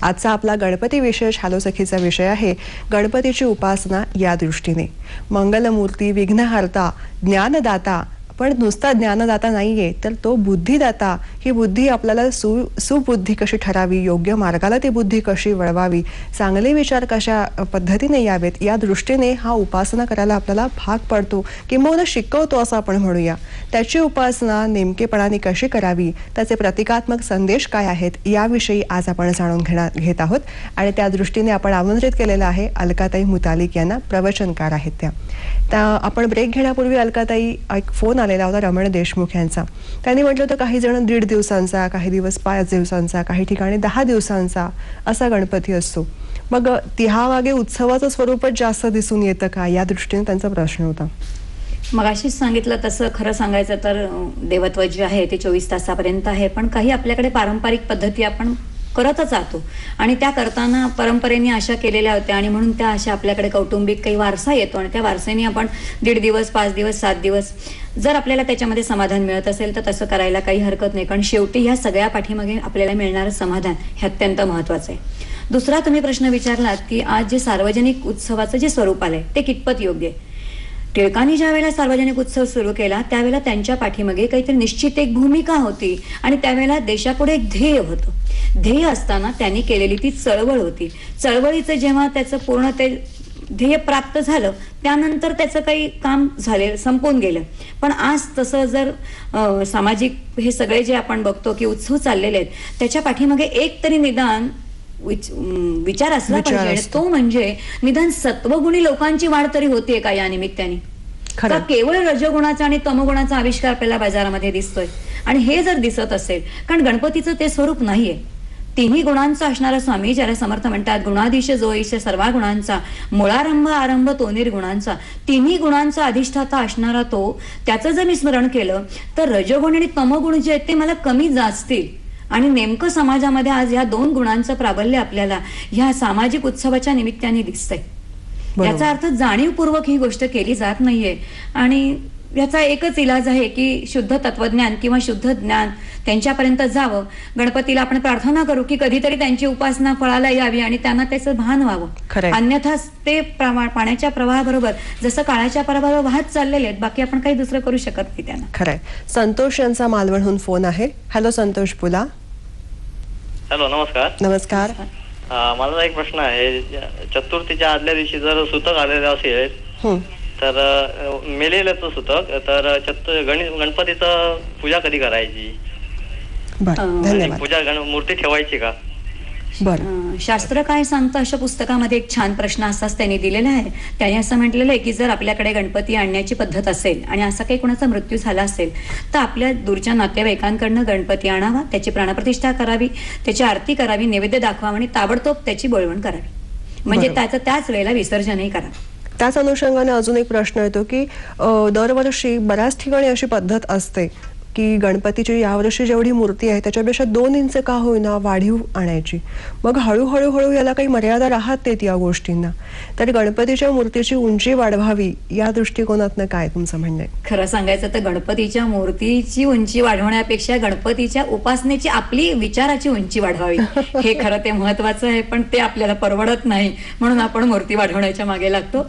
आजचा आपला गणपती विशेष हॅलो सखीचा विषय आहे गणपतीची उपासना या दृष्टीने. मंगलमूर्ती, विघ्नहर्ता, ज्ञानदाता, पण नुसता ज्ञानदाता नाहीये तर तो बुद्धिदाता. ही बुद्धी आपल्याला सुबुद्धी कशी ठरावी, योग्य मार्गाला ती बुद्धी कशी वळवावी, चांगले विचार कशा पद्धतीने यावेत या दृष्टीने हा उपासना करायला आपल्याला भाग पडतो, किंवा शिकवतो असं आपण म्हणूया. त्याची उपासना नेमकेपणाने कशी करावी, त्याचे प्रतिकात्मक संदेश काय आहेत याविषयी आज आपण जाणून घेत आहोत. आणि त्या दृष्टीने आपण आमंत्रित केलेलं आहे अलकाताई मुतालिक यांना. प्रवचनकार आहेत त्या. आपण ब्रेक घेण्यापूर्वी अलकाताई एक फोन आलेला होता रमण देशमुख यांचा. त्यांनी म्हटलं होतं काही जण 1.5 दिवसांचा, काही दिवस 5 दिवसांचा, काही ठिकाणी 10 दिवसांचा असा गणपती असतो. मग त्यामागे उत्सवाचं स्वरूपच जास्त दिसून येतं का, या दृष्टीने त्यांचा प्रश्न होता. मगाशीच सांगितलं तसं खरं सांगायचं तर देवत्व जे आहे ते 24 तासापर्यंत आहे, पण काही आपल्याकडे पारंपरिक पद्धती आपण करतच जातो आणि त्या करताना परंपरेने अशा केलेल्या होत्या आणि म्हणून त्या अशा आपल्याकडे कौटुंबिक काही वारसा येतो आणि त्या वारसेने आपण 1.5 दिवस, 5 दिवस, 7 दिवस जर आपल्याला त्याच्यामध्ये समाधान मिळत असेल तर तसं करायला काही हरकत नाही, कारण शेवटी ह्या सगळ्या पाठीमागे आपल्याला मिळणारं समाधान हे अत्यंत महत्वाचं आहे. दुसरा तुम्ही प्रश्न विचारलात की आज जे सार्वजनिक उत्सवाचं जे स्वरूप आलंय ते कितपत योग्य आहे. टिळकांनी ज्या वेळेला सार्वजनिक उत्सव सुरू केला त्यावेळेला त्यांच्या पाठीमागे काहीतरी निश्चित एक भूमिका होती आणि त्यावेळेला देशापुढे एक ध्येय होतं. ध्येय असताना त्यांनी केलेली ती चळवळ होती. चळवळीचं जेव्हा त्याचं पूर्ण ते ध्येय प्राप्त झालं त्यानंतर त्याचं काही काम झाले संपून गेलं. पण आज तसं जर सामाजिक हे सगळे जे आपण बघतो की उत्सव चाललेले आहेत त्याच्या पाठीमागे एक तरी निदान विचार असला पाहिजे, तो म्हणजे निदान सत्वगुणी लोकांची वाढ तरी होतीये का या निमित्ताने, का केवळ रजगुणाचा आणि तमगुणाचा आविष्कार आपल्याला बाजारामध्ये दिसतोय. आणि हे जर दिसत असेल, कारण गणपतीचं ते स्वरूप नाहीये, तिन्ही गुणांचा असणारा स्वामी ज्याला समर्थ म्हणतात, गुणाधीश जोईश सर्व गुणांचा, मुळारंभ आरंभ तो निर्गुणांचा, तिन्ही गुणांचा अधिष्ठाता असणारा तो, त्याचं जर मी स्मरण केलं तर रजगुण आणि तमगुण जे आहेत ते मला कमी जाचतील. आणि नेमकं समाजामध्ये आज या 2 गुणांचं प्राबल्य आपल्याला ह्या सामाजिक उत्सवाच्या निमित्ताने दिसतंय. याचा अर्थ जाणीवपूर्वक ही गोष्ट केली जात नाहीये आणि याचा एकच इलाज आहे की शुद्ध तत्वज्ञान किंवा शुद्ध ज्ञान त्यांच्यापर्यंत जावं. गणपतीला आपण प्रार्थना करू की कधीतरी त्यांची उपासना फळाला यावी आणि त्यांना त्याचं भान व्हावं. अन्यथा ते पाण्याच्या प्रवाहाबरोबर जसं काळाच्या प्रवाहाबरोबर वाहत चाललेले आहेत, बाकी आपण काही दुसरं करू शकत नाही त्यांना. खरंय. संतोष यांचा मालवणहून फोन आहे. हॅलो संतोष, बोला. हॅलो, नमस्कार. नमस्कार. मला एक प्रश्न आहे. चतुर्थीच्या आदल्या दिवशी जर सुतक आलेलं असेल तर मेलेलं सुतक तर गणपतीचं पूजा कधी करायची, पूजा मूर्ती ठेवायची का? शास्त्र काय सांगतं अशा पुस्तकामध्ये एक छान प्रश्न असाच त्यांनी दिलेला आहे. त्याने असं म्हटलेलं आहे की जर आपल्याकडे गणपती आणण्याची पद्धत असेल आणि असा काही कोणाचा मृत्यू झाला असेल तर आपल्या दूरच्या नातेवाईकांकडनं गणपती आणावा, त्याची प्राणप्रतिष्ठा करावी, त्याची आरती करावी, नैवेद्य दाखवावा आणि ताबडतोब त्याची बोळवण करावी, म्हणजे त्याचं त्याच वेळेला विसर्जनही करावं. त्याच अनुषंगाने अजून एक प्रश्न येतो की दरवर्षी बऱ्याच ठिकाणी अशी पद्धत असते की गणपतीची यावर्षी जेवढी मूर्ती आहे त्याच्यापेक्षा 2 इंच का होईना वाढीव आणायची. मग हळूहळू याला काही मर्यादा राहत नाहीत या गोष्टींना. तर गणपतीच्या मूर्तीची उंची वाढवावी या दृष्टिकोनातनं काय तुमचं म्हणणं आहे? खरं सांगायचं तर गणपतीच्या मूर्तीची उंची वाढवण्यापेक्षा गणपतीच्या उपासनेची आपली विचाराची उंची वाढवावी हे खरं ते महत्वाचं आहे, पण ते आपल्याला परवडत नाही म्हणून आपण मूर्ती वाढवण्याच्या मागे लागतो.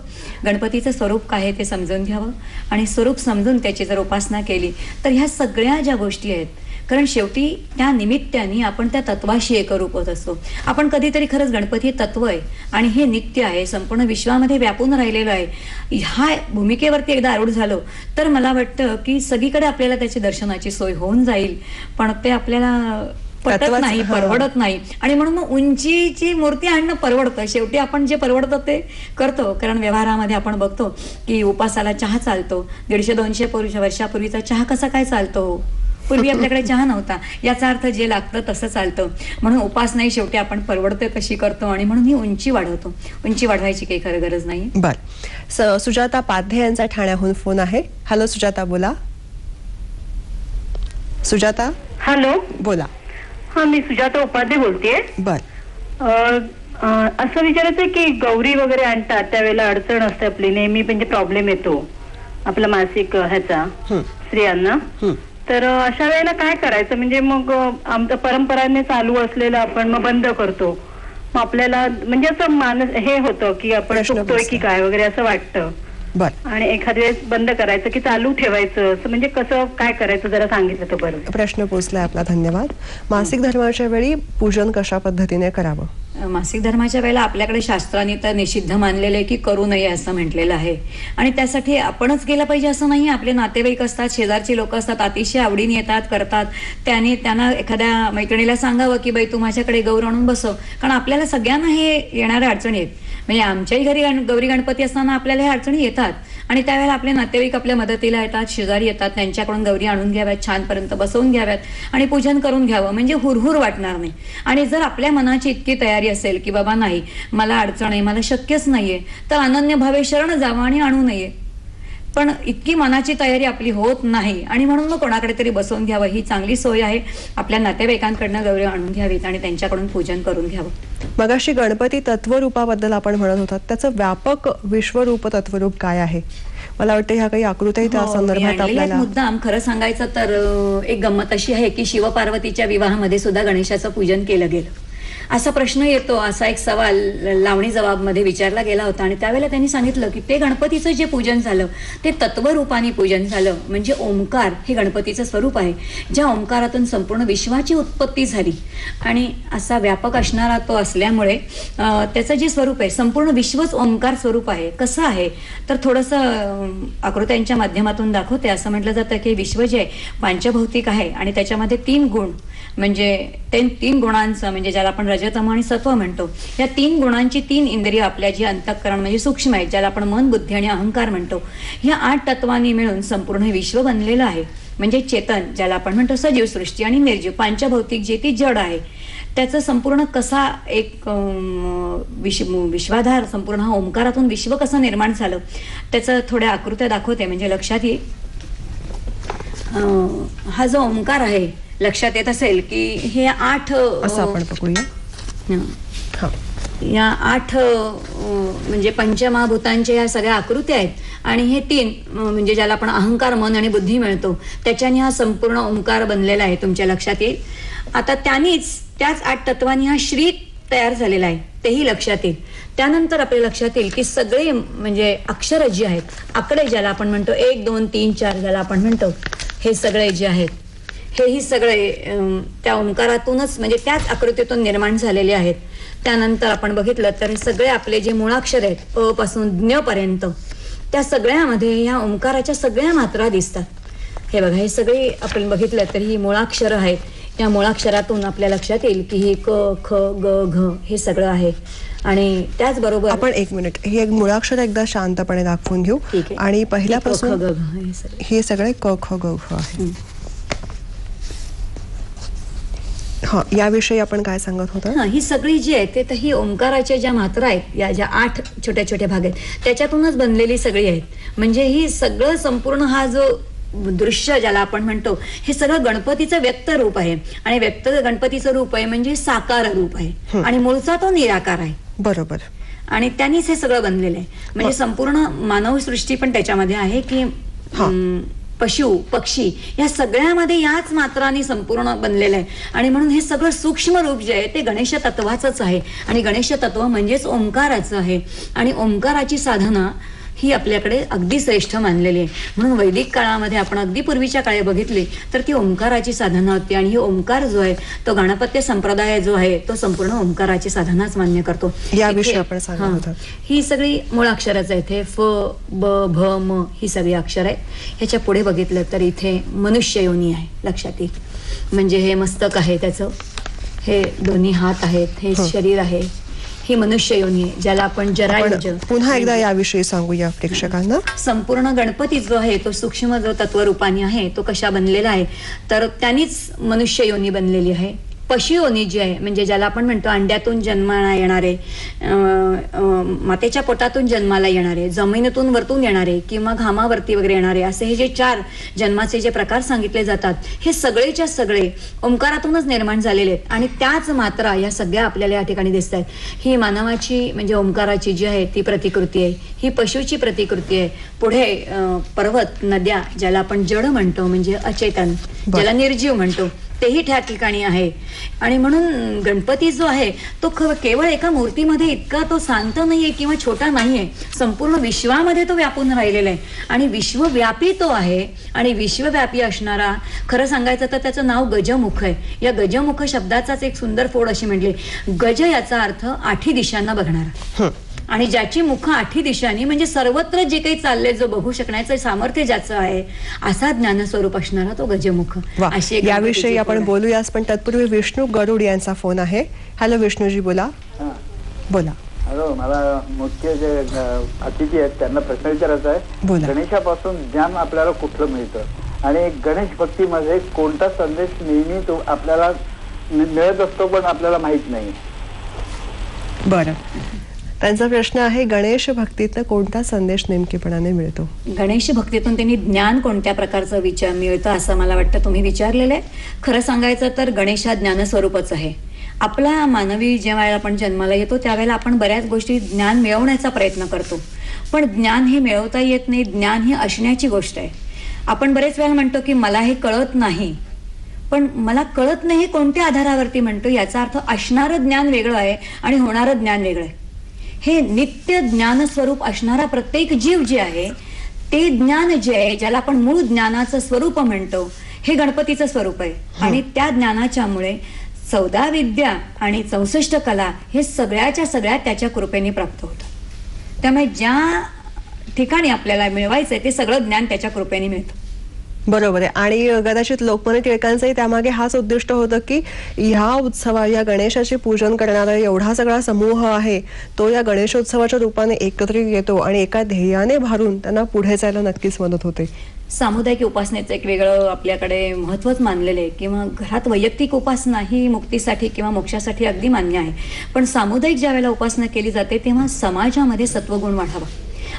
गणपतीचं स्वरूप काय आहे ते समजून घ्यावं आणि स्वरूप समजून त्याची जर उपासना केली तर ह्या सगळ्या ज्या गोष्टी आहेत, कारण शेवटी त्या निमित्ताने आपण त्या तत्वाशी एकरूप होत असतो. आपण कधीतरी खरंच गणपती हे तत्व आहे आणि हे नित्य आहे, संपूर्ण विश्वामध्ये व्यापून राहिलेलं आहे, ह्या भूमिकेवरती एकदा आरूढ झालो तर मला वाटतं की सगळीकडे आपल्याला त्याची दर्शनाची सोय होऊन जाईल. पण ते आपल्याला पटत नाही, परवडत नाही आणि म्हणून मग उंचीची मूर्ती आणणं परवडतं. शेवटी आपण जे परवडतं ते करतो, कारण व्यवहारामध्ये आपण बघतो की उपासाला चहा चालतो. 150-200 वर्षापूर्वीचा चहा कसा काय चालतो, पूर्वी आपल्याकडे चहा नव्हता, याचा अर्थ जे लागतं तसं चालतं. म्हणून उपासनाही शेवटी आपण परवडते तशी करतो आणि म्हणून ही उंची वाढवतो. उंची वाढवायची काही खरं गरज नाही. बर, सुजाता पाध्ये यांचा ठाण्याहून फोन आहे. हॅलो सुजाता, बोला. सुजाता, हॅलो, बोला. हा, मी सुजाता उपाध्ये बोलतेय. बर, असं विचारायचं की गौरी वगैरे आणतात त्यावेळेला अडचण असते आपली, नेहमी म्हणजे प्रॉब्लेम येतो आपला मासिक ह्याचा स्त्रियांना. तर अशा वेळेला काय करायचं? म्हणजे मग आमच्या परंपराने चालू असलेलं आपण मग बंद करतो, मग आपल्याला म्हणजे असं हे होतं की आपण चुकतोय की काय वगैरे असं वाटतं. आणि एखाद्या वेळेस बंद करायचं की चालू ठेवायचं, असं म्हणजे कसं काय करायचं जरा सांगितलं तर बरं. प्रश्न पोचलाय आपला, धन्यवाद. मासिक धर्माच्या वेळी पूजन कशा पद्धतीने करावं? मासिक धर्माच्या वेळेला आपल्याकडे शास्त्राने तर निषिद्ध मानलेलं आहे की करू नये असं म्हटलेलं आहे. आणि त्यासाठी आपणच गेलं पाहिजे असं नाही. आपले नातेवाईक असतात, शेजारची लोक असतात, अतिशय आवडीने येतात, करतात. त्यांना एखाद्या मैत्रिणीला सांगावं की बाई तू माझ्याकडे गौर आणून बसव. कारण आपल्याला सगळ्यांना हे येणाऱ्या अडचणी आहेत. म्हणजे आमच्याही घरी गौरी गणपती असताना आपल्याला ह्या अडचणी येतात आणि त्यावेळेला आपले नातेवाईक आपल्या मदतीला येतात, शेजारी येतात, त्यांच्याकडून गौरी आणून घ्याव्यात, छानपर्यंत बसवून घ्याव्यात आणि पूजन करून घ्यावं. म्हणजे हुरहुर वाटणार नाही. आणि जर आपल्या मनाची इतकी तयारी असेल की बाबा नाही, मला अडचण आहे, मला शक्यच नाहीये, तर अनन्य भावे शरण जावं आणि आणू नये. पण इतकी मनाची तयारी आपली होत नाही आणि म्हणून मग कोणाकडे तरी बसवून घ्यावं. ही चांगली सोय आहे. आपल्या नातेवाईकांकडनं गौरी आणून घ्यावीत आणि त्यांच्याकडून पूजन करून घ्यावं. मगाशी गणपती तत्वरूपाबद्दल आपण म्हणत होतात, त्याचं व्यापक विश्वरूप तत्वरूप काय आहे? मला वाटतं ह्या काही आकृत्याही त्या संदर्भात आपल्याला. मुद्दाम खरं सांगायचं तर एक गंमत अशी आहे की शिवपार्वतीच्या विवाहामध्ये सुद्धा गणेशाचं पूजन केलं गेलं. असा प्रश्न येतो, असा एक सवाल लावणी जबाब मध्ये विचारला गेला होता आणि त्यावेळेला त्यांनी सांगितलं की ते गणपतीचं जे पूजन झालं ते तत्वरूपाने पूजन झालं. म्हणजे ओंकार हे गणपतीचं स्वरूप आहे, ज्या ओंकारातून संपूर्ण विश्वाची उत्पत्ती झाली. आणि असा व्यापक असणारा तो असल्यामुळे त्याचं जे स्वरूप आहे संपूर्ण विश्वच ओंकार स्वरूप आहे. कसं आहे तर थोडंसं आकृत्यांच्या माध्यमातून दाखवते. असं म्हटलं जातं की विश्व जे पंचभौतिक आहे आणि त्याच्यामध्ये 3 गुण, म्हणजे 3 गुणांचं, म्हणजे ज्याला आपण रजतम आणि सत्व म्हणतो, या 3 गुणांची 3 इंद्रिय आपल्या जी अंतःकरण म्हणजे सूक्ष्म आहेत, ज्याला आपण मन, बुद्धी आणि अहंकार म्हणतो, ह्या 8 तत्वांनी मिळून संपूर्ण विश्व बनलेलं आहे. म्हणजे चेतन ज्याला आपण म्हणतो, सजीव सृष्टी आणि निर्जीव पंचभौतिक जे ती जड आहे, त्याचं संपूर्ण कसा एक विश्वाधार, संपूर्ण हा ओंकारातून विश्व कसं निर्माण झालं त्याचं थोड्या आकृत्या दाखवते. म्हणजे लक्षात येईल, हा जो ओंकार आहे लक्षात येत असेल की हे 8 असं आपण बघूया. या 8 म्हणजे पंचमहाभूतांच्या या सगळ्या आकृत्या आहेत आणि हे 3 म्हणजे ज्याला आपण अहंकार, मन आणि बुद्धी मिळतो, त्याच्याने हा संपूर्ण ओंकार बनलेला आहे. तुमच्या लक्षात येईल. आता त्याच 8 तत्वांनी हा श्री तयार झालेला आहे, तेही लक्षात येईल. त्यानंतर आपल्या लक्षात येईल की सगळे म्हणजे अक्षर जी आहेत, आकडे ज्याला आपण म्हणतो 1, 2, 3, 4 ज्याला आपण म्हणतो, हे सगळे जे आहेत हेही सगळे त्या ओंकारातूनच म्हणजे त्याच आकृतीतून निर्माण झालेले आहेत. त्यानंतर आपण बघितलं तर हे सगळे आपले जे मुळाक्षर आहेत अ पासून ज्ञ पर्यंत, त्या सगळ्यामध्ये ह्या ओंकाराच्या सगळ्या मात्रा दिसतात. हे बघा, हे सगळे आपण बघितलं तर ही मुळाक्षर आहेत. या मुळाक्षरातून आपल्या लक्षात येईल की हे क, ख, ग, घ हे सगळं आहे. आणि त्याचबरोबर आपण 1 मिनिट हे एक मुळाक्षर एकदा शांतपणे दाखवून घेऊ. आणि पहिल्यापासून हे सगळे क, ख, ग, घ आहे. याविषयी आपण काय सांगत होतो? ही सगळी जी आहे ते ही ओंकाराच्या ज्या मात्रा आहेत, या ज्या 8 छोट्या छोट्या भाग आहेत त्याच्यातूनच बनलेली सगळी आहेत. म्हणजे ही सगळं संपूर्ण हा जो दृश्य ज्याला आपण म्हणतो, हे सगळं गणपतीचं व्यक्त रूप आहे. आणि व्यक्त गणपतीचं रूप आहे म्हणजे साकार रूप आहे आणि मूळचा तो निराकार आहे. बरोबर. आणि त्यांनीच हे सगळं बनलेलं आहे. म्हणजे संपूर्ण मानव सृष्टी पण त्याच्यामध्ये आहे की पशु, पक्षी या सगळ्यामध्ये याच मात्रांनी संपूर्ण बनलेलं आहे. आणि म्हणून हे सगळं सूक्ष्म रूप जे आहे ते गणेश तत्वाचंच आहे. आणि गणेश तत्व म्हणजेच ओंकाराचं आहे. आणि ओंकाराची साधना ही आपल्याकडे अगदी श्रेष्ठ मानलेली आहे. म्हणून वैदिक काळामध्ये आपण अगदी पूर्वीच्या काळी बघितली तर ती ओंकाराची साधना होती. आणि ही ओंकार जो आहे तो गणपत्य संप्रदाय जो आहे तो संपूर्ण ओंकाराची साधनाच मान्य करतो. याविषयी आपण सांगत होतो. ही सगळी मूळ अक्षरच आहेत. हे फ, ब, भ, म ही सगळी अक्षर आहेत. ह्याच्या पुढे बघितलं तर इथे मनुष्य योनी आहे, लक्षात येईल. म्हणजे हे मस्तक आहे त्याचं, हे दोन्ही हात आहेत, हे शरीर आहे, ही मनुष्य योनी आहे, ज्याला आपण जरायुज. पुन्हा एकदा याविषयी सांगूया प्रेक्षकांना. संपूर्ण गणपती जो आहे तो सूक्ष्म जो तत्वरूपाने आहे तो कशा बनलेला आहे, तर त्यांनीच मनुष्य योनी बनलेली आहे. पशु योनी जी आहे म्हणजे ज्याला आपण म्हणतो अंड्यातून जन्माला येणारे, मातेच्या पोटातून जन्माला येणारे, जमिनीतून वरतून येणारे किंवा घामावरती वगैरे येणारे, असे हे जे 4 जन्माचे जे प्रकार सांगितले जातात हे सगळेच्या सगळे ओंकारातूनच निर्माण झालेले आहेत. आणि त्याच मात्रा या सगळ्या आपल्याला या ठिकाणी दिसत आहेत. ही मानवाची म्हणजे ओंकाराची जी आहे ती प्रतिकृती आहे, ही पशुची प्रतिकृती आहे. पुढे पर्वत, नद्या, ज्याला आपण जड म्हणतो म्हणजे अचेतन, ज्याला निर्जीव म्हणतो, तेही त्या ठिकाणी आहे. आणि म्हणून गणपती जो आहे तो केवळ एका मूर्तीमध्ये इतका तो शांत नाहीये किंवा छोटा नाहीये, संपूर्ण विश्वामध्ये तो व्यापून राहिलेला आहे आणि विश्वव्यापी तो आहे. आणि विश्वव्यापी असणारा, खरं सांगायचं तर त्याचं नाव गजमुख आहे. या गजमुख शब्दाचाच एक सुंदर फोड अशी म्हटली. गज याचा अर्थ 8 दिशांना बघणारा, आणि ज्याची मुख 8 दिशांनी म्हणजे सर्वत्र जे काही चाललंय जो बघू शकण्याचं सामर्थ्य ज्याचं आहे, असा ज्ञानस्वरूप असणारा तो गजमुख. याविषयी आपण बोलूयास, पण तत्पूर्वी विष्णू गरुड यांचा फोन आहे. हॅलो विष्णूजी, बोला. बोला. हॅलो, मला मुख्य जे अतिथी आहेत त्यांना प्रश्न विचारायचा आहे. गणेशापासून ज्ञान आपल्याला कुठलं मिळतं आणि गणेश भक्तीमध्ये कोणता संदेश नेहमी तो आपल्याला मिळत असतो पण आपल्याला माहित नाही? बरं, त्यांचा प्रश्न आहे गणेश भक्तीतनं कोणता संदेश नेमकेपणाने मिळतो? गणेश भक्तीतून त्यांनी ज्ञान कोणत्या प्रकारचं विचार मिळतं असं मला वाटतं तुम्ही विचारलेलं आहे. खरं सांगायचं तर गणेश हा ज्ञानस्वरूपच आहे. आपला मानवी जेव्हा आपण जन्माला येतो त्यावेळेला आपण बऱ्याच गोष्टी ज्ञान मिळवण्याचा प्रयत्न करतो, पण ज्ञान हे मिळवता येत नाही. ज्ञान ही असण्याची गोष्ट आहे. आपण बरेच वेळा म्हणतो की मला हे कळत नाही, पण मला कळत नाही कोणत्या आधारावरती म्हणतो, याचा अर्थ असणारं ज्ञान वेगळं आहे आणि होणारं ज्ञान वेगळं आहे. हे नित्य ज्ञान स्वरूप असणारा प्रत्येक जीव जे आहे ते ज्ञान जे आहे, ज्याला आपण मूळ ज्ञानाचं स्वरूप म्हणतो, हे गणपतीचं स्वरूप आहे. आणि त्या ज्ञानाच्यामुळे 14 विद्या आणि 64 कला हे सगळ्याच्या सगळ्या त्याच्या कृपेने प्राप्त होतं. त्यामुळे ज्या ठिकाणी आपल्याला मिळवायचंय ते सगळं ज्ञान त्याच्या कृपेने मिळतं. बरोबर आहे. आणि कदाचित लोकमान्य टिळकांचंही त्यामागे हाच उद्दिष्ट होतं की ह्या उत्सवात या गणेशाचे पूजन करणारा एवढा सगळा समूह आहे तो या गणेशोत्सवाच्या रूपाने एकत्रित येतो आणि एका ध्येयाने भारून त्यांना पुढे जायला नक्कीच मदत होते. सामुदायिक उपासनेचं एक वेगळं आपल्याकडे महत्वच मानलेलं आहे, किंवा घरात वैयक्तिक उपासना ही मुक्तीसाठी किंवा मोक्षासाठी अगदी मान्य आहे, पण सामुदायिक ज्या वेळेला उपासना केली जाते तेव्हा समाजामध्ये सत्वगुण वाढावा.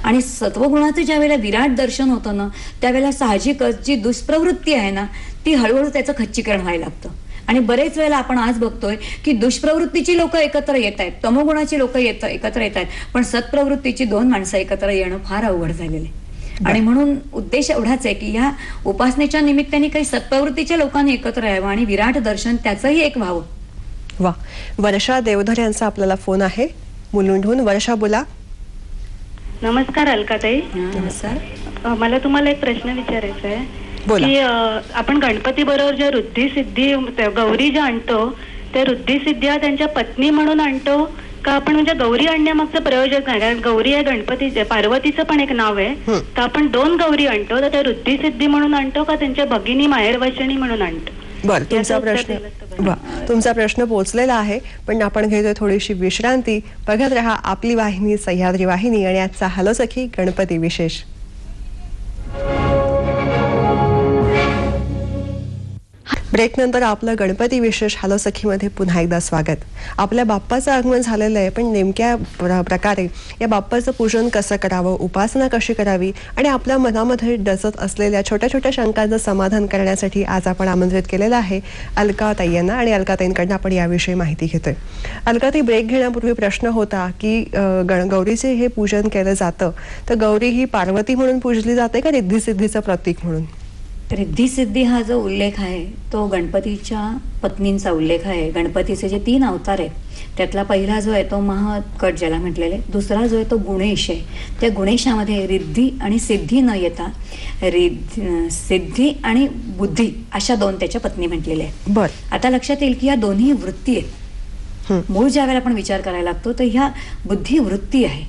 आणि सत्वगुणाचं ज्या वेळेला विराट दर्शन होतं ना, त्यावेळेला साहजिकच जी दुष्प्रवृत्ती आहे ना ती हळूहळू त्याचं खच्चीकरण व्हायला लागतं. आणि बरेच वेळेला आपण आज बघतोय की दुष्प्रवृत्तीची लोक एकत्र येत आहेत, तमोगुणाची लोक एकत्र येत आहेत, पण सत्प्रवृत्तीची 2 माणसं एकत्र येणं फार अवघड झालेलं आहे. आणि म्हणून उद्देश एवढाच आहे की या उपासनेच्या निमित्ताने काही सत्प्रवृत्तीच्या लोकांनी एकत्र यावं आणि विराट दर्शन त्याचंही एक व्हावं. वा. वर्षा देवधर यांचा आपल्याला फोन आहे मुलुंडहून. वर्षा, बोला. नमस्कार अलकाताई. नमस्कार. मला तुम्हाला एक प्रश्न विचारायचा आहे की आपण गणपती बरोबर ज्या रुद्धी सिद्धी गौरी ज्या आणतो त्या रुद्धी सिद्धी त्यांच्या पत्नी म्हणून आणतो का आपण, म्हणजे गौरी आणण्यामागचं प्रयोजन काय? कारण गौरी आहे गणपती, पार्वतीचं पण एक नाव आहे, तर आपण 2 गौरी आणतो तर त्या रुद्धी सिद्धी म्हणून आणतो का त्यांच्या भगिनी माहेरवचनी म्हणून आणतो? बरं, तुमचा प्रश्न पोहोचलेला आहे, पण आपण घेतोय थोडीशी विश्रांती. बघत रहा आपली वाहिनी, सह्याद्री वाहिनी आणि आजचा हॅलो सखी गणपती विशेष. ब्रेक नंतर आपलं गणपती विशेष हॅलो सखीमध्ये पुन्हा एकदा स्वागत. आपल्या बाप्पाचं आगमन झालेलं आहे, पण नेमक्या प्रकारे या बाप्पाचं पूजन कसं करावं, उपासना कशी करावी आणि आपल्या मनामध्ये डसत असलेल्या छोट्या छोट्या शंकांचं समाधान करण्यासाठी आज आपण आमंत्रित केलेलं आहे अलकाताई यांना, आणि अलकाताईंकडनं आपण याविषयी माहिती घेतोय. अलकाताई, ब्रेक घेण्यापूर्वी प्रश्न होता की गौरीचे हे पूजन केलं जातं तर गौरी ही पार्वती म्हणून पूजली जाते का रिद्धी सिद्धीचं प्रतीक म्हणून? रिद्धी सिद्धी हा जो उल्लेख आहे तो गणपतीच्या पत्नींचा उल्लेख आहे. गणपतीचे जे 3 अवतार आहेत त्यातला पहिला जो आहे तो महत्कट ज्याला म्हटलेले, दुसरा जो आहे तो गुणेश आहे. त्या गुणेशामध्ये रिद्धी आणि सिद्धी न येता सिद्धी आणि बुद्धी अशा 2 त्याच्या पत्नी म्हटलेल्या आहेत. बरं, आता लक्षात येईल की या दोन्ही वृत्ती आहेत. मूळ ज्या वेळेला आपण विचार करायला लागतो तर ह्या बुद्धी वृत्ती आहे.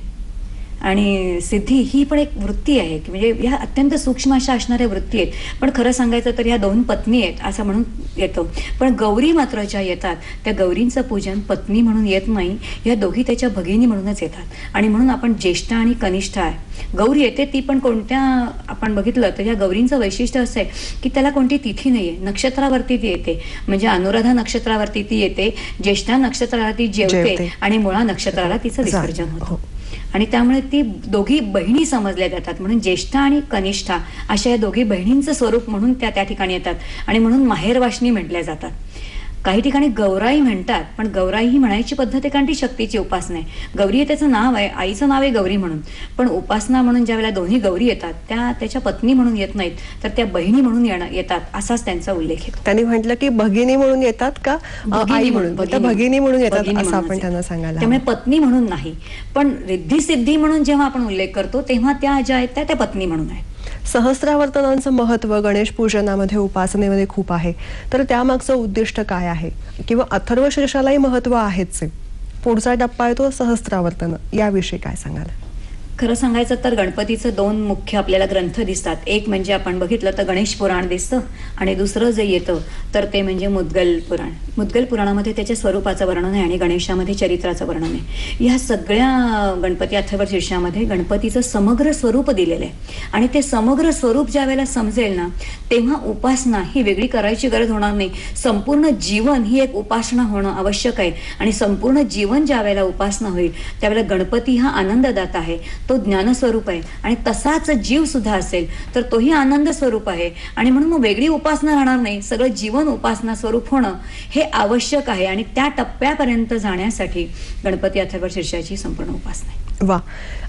आणि सिद्धी ही पण एक वृत्ती आहे की म्हणजे ह्या अत्यंत सूक्ष्म अशा असणाऱ्या वृत्ती आहेत. पण खरं सांगायचं तर ह्या 2 पत्नी आहेत असं म्हणून येतो. पण गौरी मात्र ज्या येतात त्या गौरींचं पूजन पत्नी म्हणून येत नाही, या दोघी त्याच्या भगिनी म्हणूनच येतात. आणि म्हणून आपण ज्येष्ठा आणि कनिष्ठा आहे. गौरी येते ती पण कोणत्या आपण बघितलं तर या गौरींचं वैशिष्ट्य असं आहे की त्याला कोणती तिथी नाही आहे, नक्षत्रावरती ती येते. म्हणजे अनुराधा नक्षत्रावरती ती येते, ज्येष्ठा नक्षत्राला ती जेवते आणि मुळा नक्षत्राला तिचं विसर्जन होतं. आणि त्यामुळे ती दोघी बहिणी समजल्या जातात. म्हणून ज्येष्ठा आणि कनिष्ठा अशा या दोघी बहिणींचं स्वरूप म्हणून त्या ठिकाणी येतात. आणि म्हणून माहेरवाशिनी म्हटल्या जातात. काही ठिकाणी गौराई म्हणतात, पण गौराई ही म्हणायची पद्धत आहे कारण ती शक्तीची उपासना आहे. गौरी हे त्याचं नाव आहे, आईचं नाव आहे गौरी म्हणून. पण उपासना म्हणून ज्या वेळेला दोन्ही गौरी येतात त्या त्याच्या पत्नी म्हणून येत नाहीत, तर त्या बहिणी म्हणून येतात असाच त्यांचा उल्लेख आहे. त्यांनी म्हटलं की भगिनी म्हणून येतात का आई म्हणून? भगिनी म्हणून येतात असं आपण त्यांना सांगायला. त्यामुळे पत्नी म्हणून नाही, पण रिद्धी सिद्धी म्हणून जेव्हा आपण उल्लेख करतो तेव्हा त्या ज्या आहेत त्या पत्नी म्हणून आहेत. सहस्रावर्तनांचं महत्व गणेश पूजनामध्ये उपासनेमध्ये खूप आहे, तर त्यामागचं उद्दिष्ट काय आहे? किंवा अथर्व शीर्षालाही महत्व आहेच. पुढचा टप्पा आहे तो सहस्रावर्तन, याविषयी काय सांगाल? खरं सांगायचं तर गणपतीचं 2 मुख्य आपल्याला ग्रंथ दिसतात. एक म्हणजे आपण बघितलं तर गणेश पुराण दिसतं आणि दुसरं जे येतं तर ते म्हणजे मुद्गल पुराण. मुद्गल पुराणामध्ये त्याच्या स्वरूपाचं वर्णन आहे आणि गणेशामध्ये चरित्राचं वर्णन आहे. ह्या सगळ्या गणपती अथर्व शीर्षामध्ये गणपतीचं समग्र स्वरूप दिलेलं आहे. आणि ते समग्र स्वरूप ज्या वेळेला समजेल ना तेव्हा उपासना ही वेगळी करायची गरज होणार नाही. संपूर्ण जीवन ही एक उपासना होणं आवश्यक आहे. आणि संपूर्ण जीवन ज्या वेळेला उपासना होईल त्यावेळेला गणपती हा आनंददाता आहे, तो ज्ञानस्वरूप आहे. आणि तसाच जीव सुद्धा असेल तर तोही आनंद स्वरूप आहे. आणि म्हणून मग वेगळी उपासना राहणार नाही, सगळं जीवन उपासना स्वरूप होणं हे आवश्यक आहे. आणि त्या टप्प्यापर्यंत जाण्यासाठी गणपती अथर्व शीर्षाची संपूर्ण उपासना आहे. वा,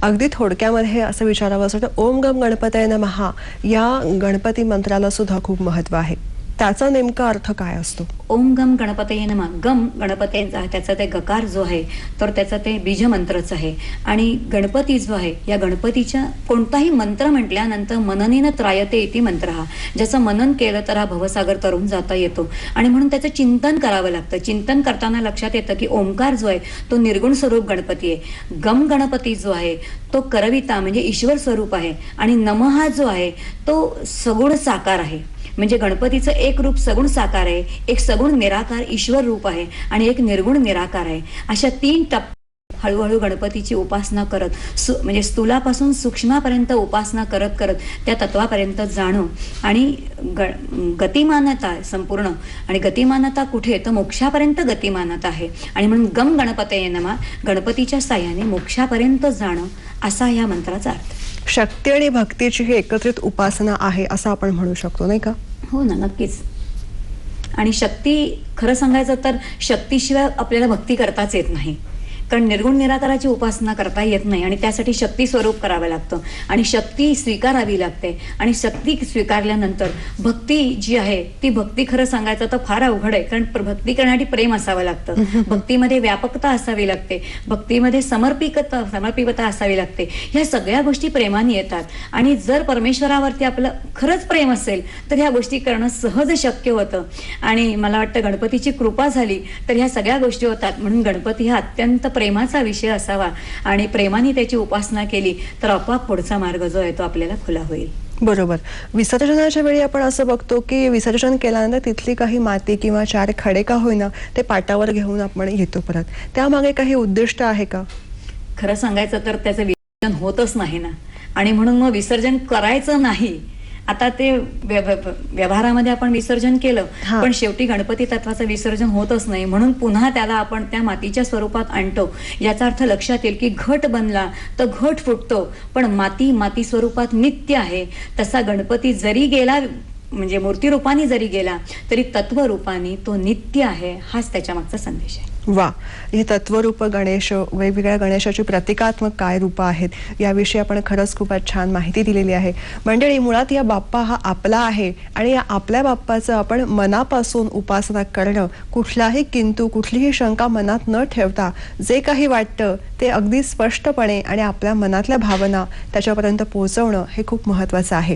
अगदी थोडक्यामध्ये असं विचारावं असं वाटतं, ओम गम गणपतये नमः या गणपती मंत्राला सुद्धा खूप महत्व आहे. त्याचा नेमका अर्थ काय असतो? ओम गम गणपतये नमः. गम गणपतीचा त्याचा ते गकार जो आहे तर त्याचं ते बीजमंत्रच आहे. आणि गणपती जो आहे या गणपतीच्या कोणताही मंत्र म्हटल्यानंतर मननेन त्रायते इति मंत्र हा, ज्याचं मनन केलं तर हा भवसागर तरून जाता येतो. आणि म्हणून त्याचं चिंतन करावं लागतं. चिंतन करताना लक्षात येतं की ओंकार जो आहे तो निर्गुण स्वरूप गणपती आहे. गम गणपती जो आहे तो करविता म्हणजे ईश्वर स्वरूप आहे. आणि नमः जो आहे तो सगुण साकार आहे. म्हणजे गणपतीचं एक रूप सगुण साकार आहे, एक सगुण निराकार ईश्वर रूप आहे आणि एक निर्गुण निराकार आहे. अशा 3 टप्प्यात हळूहळू गणपतीची उपासना करत म्हणजे स्थूलापासून सूक्ष्मापर्यंत उपासना करत करत त्या तत्वापर्यंत जाणं. आणि गतिमानता संपूर्ण. आणि गतिमानता कुठे तर मोक्षापर्यंत गतिमानता आहे. आणि म्हणून गम गणपतये नमः, गणपतीच्या साह्याने मोक्षापर्यंत जाणं असा ह्या मंत्राचा अर्थ. शक्ती आणि भक्तीची ही एकत्रित उपासना आहे असं आपण म्हणू शकतो, नाही का? हो ना, नक्कीच. आणि शक्ती खरं सांगायचं तर शक्तीशिवाय आपल्याला भक्ती करताच येत नाही. कारण निर्गुण निराकाराची उपासना करता येत नाही आणि त्यासाठी शक्ती स्वरूप करावं लागतं आणि शक्ती स्वीकारावी लागते. आणि शक्ती स्वीकारल्यानंतर भक्ती जी आहे ती भक्ती खरं सांगायचं तर फार अवघड आहे. कारण भक्ती करण्यासाठी प्रेम असावं लागतं, भक्तीमध्ये व्यापकता असावी लागते, भक्तीमध्ये समर्पितता असावी लागते. ह्या सगळ्या गोष्टी प्रेमाने येतात. आणि जर परमेश्वरावरती आपलं खरंच प्रेम असेल तर ह्या गोष्टी करणं सहज शक्य होतं. आणि मला वाटतं गणपतीची कृपा झाली तर ह्या सगळ्या गोष्टी होतात. म्हणून गणपती हा अत्यंत प्रेमाचा विषय असावा आणि प्रेमाने त्याची उपासना केली तर आपोआप पुढचा मार्ग जो आहे तो आपल्याला खुला होईल. बरोबर. विसर्जनाच्या वेळी आपण असं बघतो की विसर्जन केल्यानंतर तिथली काही माती किंवा 4 खडे का होईना ते पाटावर घेऊन आपण येतो परत. त्यामागे काही उद्दिष्ट आहे का? खरं सांगायचं तर त्याचं विसर्जन होतच नाही ना. आणि म्हणून मग विसर्जन करायचं नाही. आता ते व्यवहारामध्ये आपण विसर्जन केलं पण शेवटी गणपती तत्वाचं विसर्जन होतच नाही. म्हणून पुन्हा त्याला आपण त्या मातीच्या स्वरूपात आणतो. याचा अर्थ लक्षात येईल की घट बनला तर घट फुटतो, पण माती स्वरूपात नित्य आहे. तसा गणपती जरी गेला म्हणजे मूर्ती रूपाने जरी गेला तरी तत्वरूपाने तो नित्य आहे. हाच त्याच्या मागचा संदेश आहे. वा, हे तत्वरूप गणेश, वेगवेगळ्या गणेशाची प्रतिकात्मक काय रूपं आहेत याविषयी आपण खरंच खूपच छान माहिती दिलेली आहे. मंडळी, मुळात या बाप्पा हा आपला आहे आणि या आपल्या बाप्पाचं आपण मनापासून उपासना करणं, कुठलाही किंतु कुठलीही शंका मनात न ठेवता जे काही वाटतं ते अगदी स्पष्टपणे आणि आपल्या मनातल्या भावना त्याच्यापर्यंत पोहोचवणं हे खूप महत्त्वाचं आहे.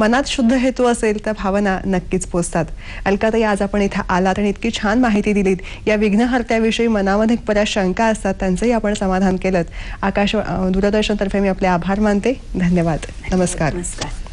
मनात शुद्ध हेतू असेल तर भावना नक्कीच पोचतात. अलकाताई, आज आपण इथे आलात आणि इतकी छान माहिती दिलीत. या विघ्नहर्त्याविषयी मनामध्ये बऱ्याच शंका असतात, त्यांचंही आपण समाधान केलं. दूरदर्शनतर्फे मी आपले आभार मानते. धन्यवाद. नमस्कार. नमस्कार.